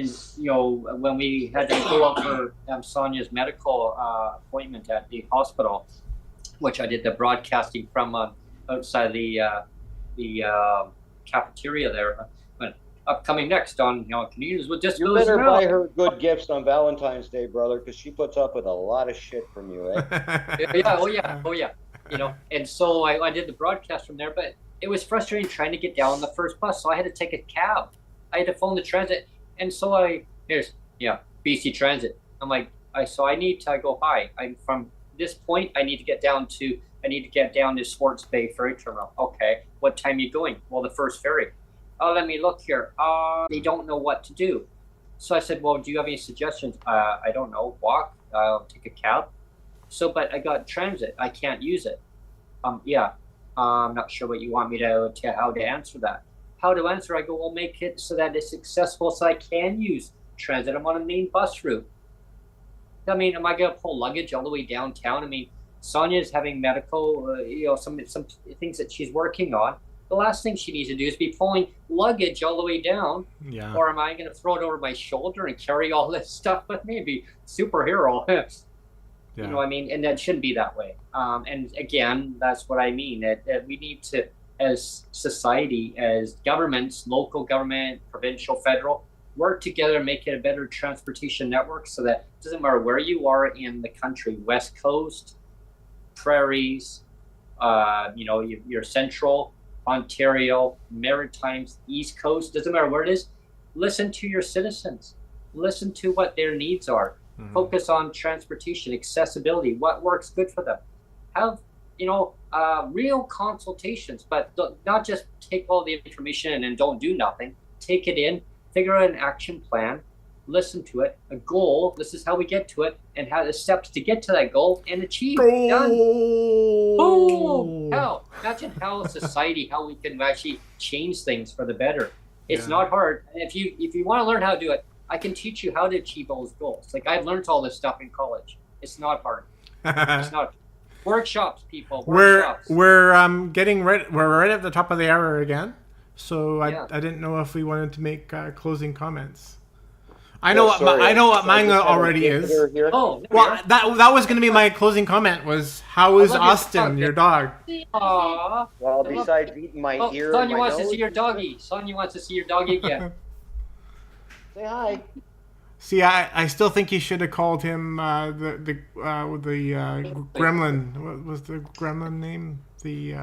when we had to go up for Sonia's medical appointment at the hospital, which I did the broadcasting from outside the cafeteria there. But upcoming next on Communities with Disabilities. You better buy her good gifts on Valentine's Day, brother, because she puts up with a lot of shit from you, eh? Oh yeah. And so I did the broadcast from there, but it was frustrating trying to get down on the first bus, so I had to take a cab. I had to phone the transit, and so BC Transit. I'm like, I need to go, hi, I'm from this point, I need to get down to Swartz Bay Ferry Terminal. Okay, what time are you going? Well, the first ferry. Oh, let me look here. They don't know what to do. So I said, well, do you have any suggestions? I don't know, walk, I'll take a cab. But I got transit, I can't use it. I'm not sure what you want me how to answer that. How to answer, I go, well, make it so that it's accessible so I can use transit. I'm on a main bus route. I mean, am I going to pull luggage all the way downtown? I mean, Sonia's having medical, some things that she's working on. The last thing she needs to do is be pulling luggage all the way down. Yeah. Or am I going to throw it over my shoulder and carry all this stuff with me? Be superhero. Yeah. I mean, and that shouldn't be that way. And again, that's what I mean. That we need to, as society, as governments, local government, provincial, federal, work together and make it a better transportation network so that it doesn't matter where you are in the country, West Coast, prairies, your central, Ontario, Maritimes, East Coast, doesn't matter where it is, listen to your citizens. Listen to what their needs are. Focus on transportation, accessibility, what works good for them. Have, real consultations, but not just take all the information and don't do nothing. Take it in, figure out an action plan, listen to it, a goal, this is how we get to it, and how the steps to get to that goal and achieve. Done. Boom! Imagine how society, how we can actually change things for the better. It's not hard. And if you want to learn how to do it, I can teach you how to achieve those goals. Like, I've learned all this stuff in college. It's not hard. It's not. Workshops, people. Workshops. We're getting ready. We're right at the top of the hour again. So I didn't know if we wanted to make closing comments. I know what mine already is. Oh, well, that was going to be my closing comment. Was how is Austin, your dog? Aww. Well, besides eating my ear, Sonia wants to see your doggy. Sonia wants to see your doggy again. Say hi. See, I still think you should have called him the gremlin. What was the gremlin name? The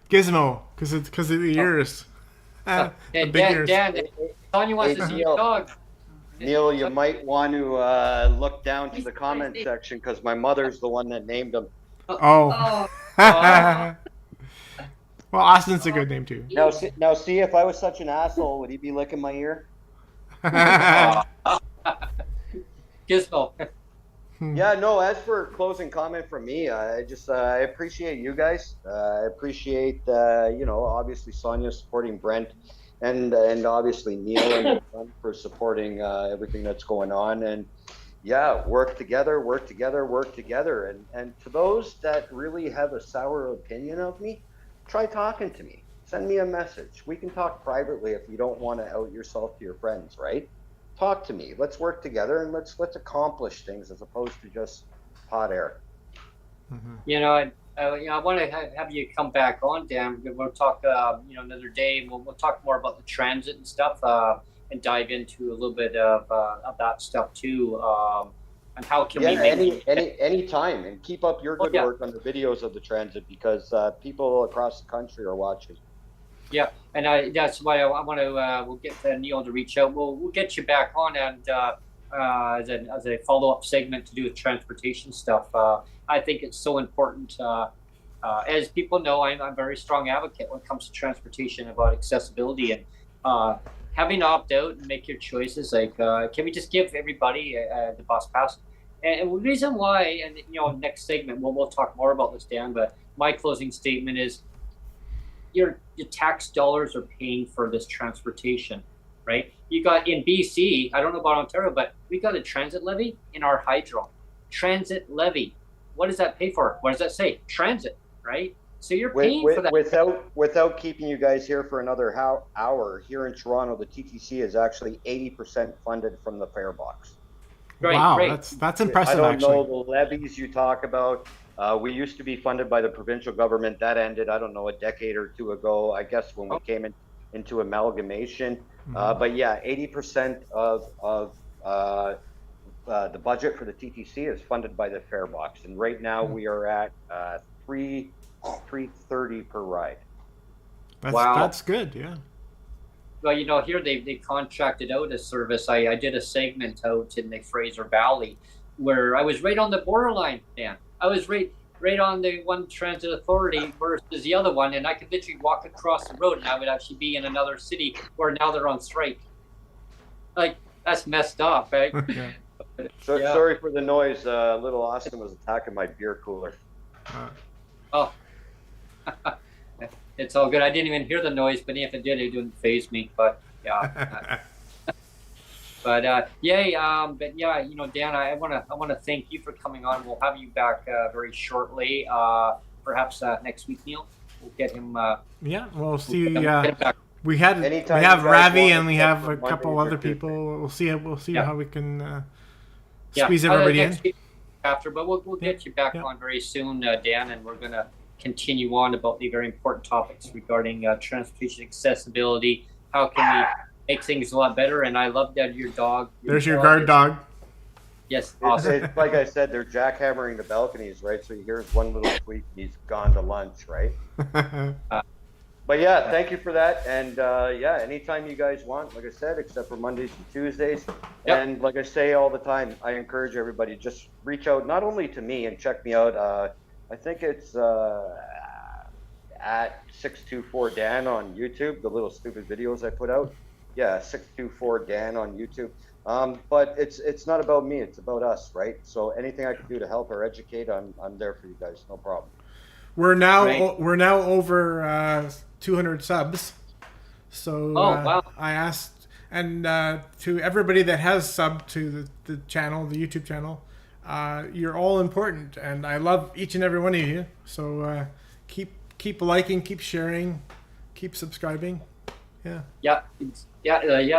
Gizmo, because of the ears. Dan, Sonia wants to see your dog. Neil, you might want to look down to the comment section because my mother's the one that named him. Oh. Well, Austin's a good name too. Now, see, if I was such an asshole, would he be licking my ear? Gizmo. Yeah, no, as for closing comment from me, I appreciate you guys. I appreciate, obviously Sonia supporting Brent and obviously Neil and John for supporting everything that's going on. And yeah, work together, work together, work together. And to those that really have a sour opinion of me, try talking to me. Send me a message. We can talk privately if you don't want to out yourself to your friends, right? Talk to me. Let's work together and let's accomplish things as opposed to just hot air. I want to have you come back on, Dan. We'll talk, another day. We'll talk more about the transit and stuff, and dive into a little bit of that stuff too. And how can we make any time, and keep up your good work on the videos of the transit, because people across the country are watching. Yeah, and that's why I want to. We'll get Neil to reach out. We'll get you back on, and as a follow-up segment to do with transportation stuff. I think it's so important. As people know, I'm a very strong advocate when it comes to transportation, about accessibility and having to opt out and make your choices. Like, can we just give everybody the bus pass? And the reason why, and next segment we'll talk more about this, Dan. But my closing statement is, your tax dollars are paying for this transportation, right? You got in BC, I don't know about Ontario, but we got a transit levy in our hydro. Transit levy. What does that pay for? What does that say? Transit, right? So you're paying for that. Without keeping you guys here for another hour, here in Toronto, the TTC is actually 80% funded from the fare box. Right, wow, right. that's impressive. I don't know the levies you talk about. We used to be funded by the provincial government. That ended, I don't know, a decade or two ago, I guess, when we came into amalgamation. But yeah, 80% of the budget for the TTC is funded by the fare box. And right now we are at $3.30 per ride. Wow. That's good, yeah. Well, here they contracted out a service. I did a segment out in the Fraser Valley where I was right on the borderline, Dan. I was right on the one transit authority versus the other one, and I could literally walk across the road and I would actually be in another city where now they're on strike. Like, that's messed up, right? Yeah. Sorry for the noise. Little Austin was attacking my beer cooler. Oh, it's all good. I didn't even hear the noise, but if it did, it didn't faze me. But yeah. But Dan, I want to thank you for coming on. We'll have you back very shortly. Perhaps next week, Neil. We'll get him. Yeah, we'll see. We Anytime have you guys Ravi want and we to have talk a for couple Mondays or other people. We'll see how we can squeeze everybody in. After, but we'll get you back on very soon, Dan, and we're gonna continue on about the very important topics regarding transportation accessibility. How can we make things a lot better? And I love that your dog. There's your guard dog. Yes, awesome. It's like I said, they're jackhammering the balconies, right? So you hear one little squeak, he's gone to lunch, right? But yeah, thank you for that. And anytime you guys want, like I said, except for Mondays and Tuesdays. Yep. And like I say all the time, I encourage everybody, just reach out, not only to me and check me out. I think it's at 624 Dan on YouTube, the little stupid videos I put out. Yeah, 624 Dan on YouTube. But it's not about me, it's about us, right? So anything I can do to help or educate, I'm there for you guys, no problem. We're now over 200 subs. So wow. I asked, and to everybody that has subbed to the channel, the YouTube channel, you're all important, and I love each and every one of you. So keep liking, keep sharing, keep subscribing. Yeah.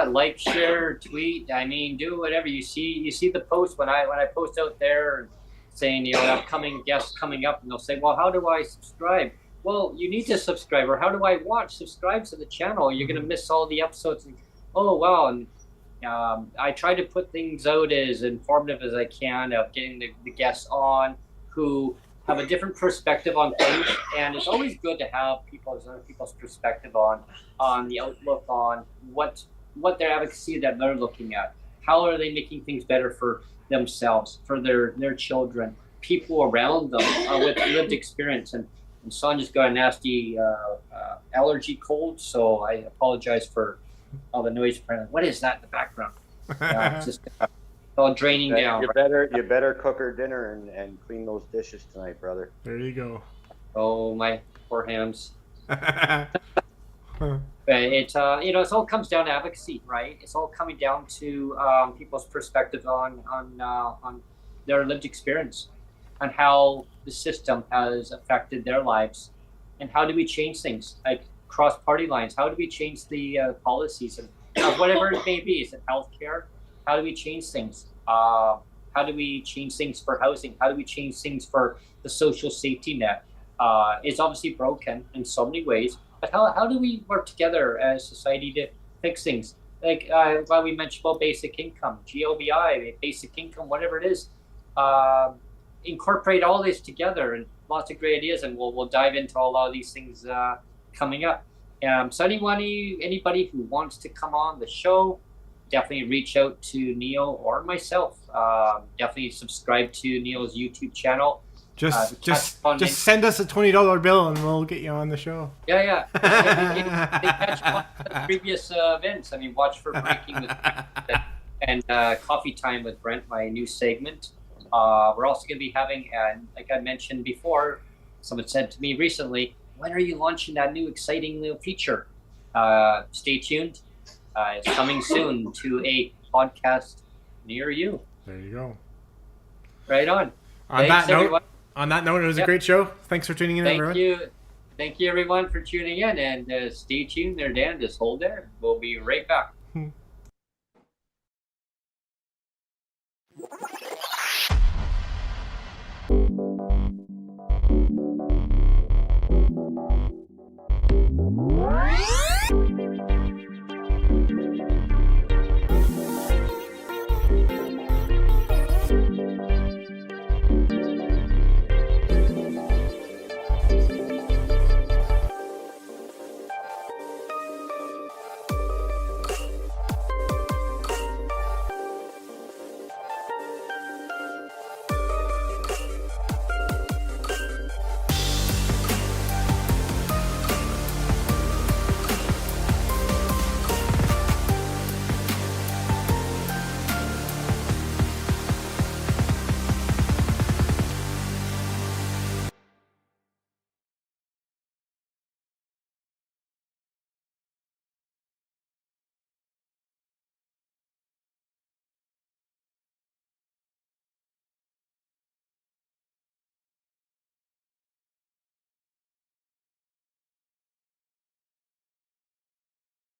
Like, share, tweet. I mean, do whatever you see. You see the post when I post out there saying, upcoming guests coming up, and they'll say, well, how do I subscribe? Well, you need to subscribe. Or how do I watch? Subscribe to the channel. You're going to miss all the episodes. And, oh, wow. And I try to put things out as informative as I can of getting the guests on who have a different perspective on things. And it's always good to have other people's perspective on the outlook on what their advocacy that they're looking at. How are they making things better for themselves, for their children, people around them with lived experience. And Sonia's got a nasty allergy cold, so I apologize for all the noise. What is that in the background? all draining down. You better cook her dinner and clean those dishes tonight, brother. There you go. Oh, my poor hams. It it all comes down to advocacy, right? It's all coming down to people's perspective on their lived experience, and how the system has affected their lives, and how do we change things, like cross party lines? How do we change the policies and whatever it may be? Is it healthcare? How do we change things? How do we change things for housing? How do we change things for the social safety net? It's obviously broken in so many ways, but how do we work together as society to fix things? Like while we mentioned about basic income, GLBI, basic income, whatever it is, incorporate all this together, and lots of great ideas, and we'll dive into a lot of these things coming up. So anybody who wants to come on the show, definitely reach out to Neil or myself. Definitely subscribe to Neil's YouTube channel. Just send us a $20 bill and we'll get you on the show. Yeah. They catch on the previous events. I mean, watch for Breaking with and Coffee Time with Brent, my new segment. We're also going to be having, like I mentioned before, someone said to me recently, when are you launching that new exciting new feature? Stay tuned. It's coming soon to a podcast near you. There you go. Right on. On that note, it was a great show. Thanks for tuning in, everyone. Thank you, everyone, for tuning in. And stay tuned there, Dan. Just hold there. We'll be right back.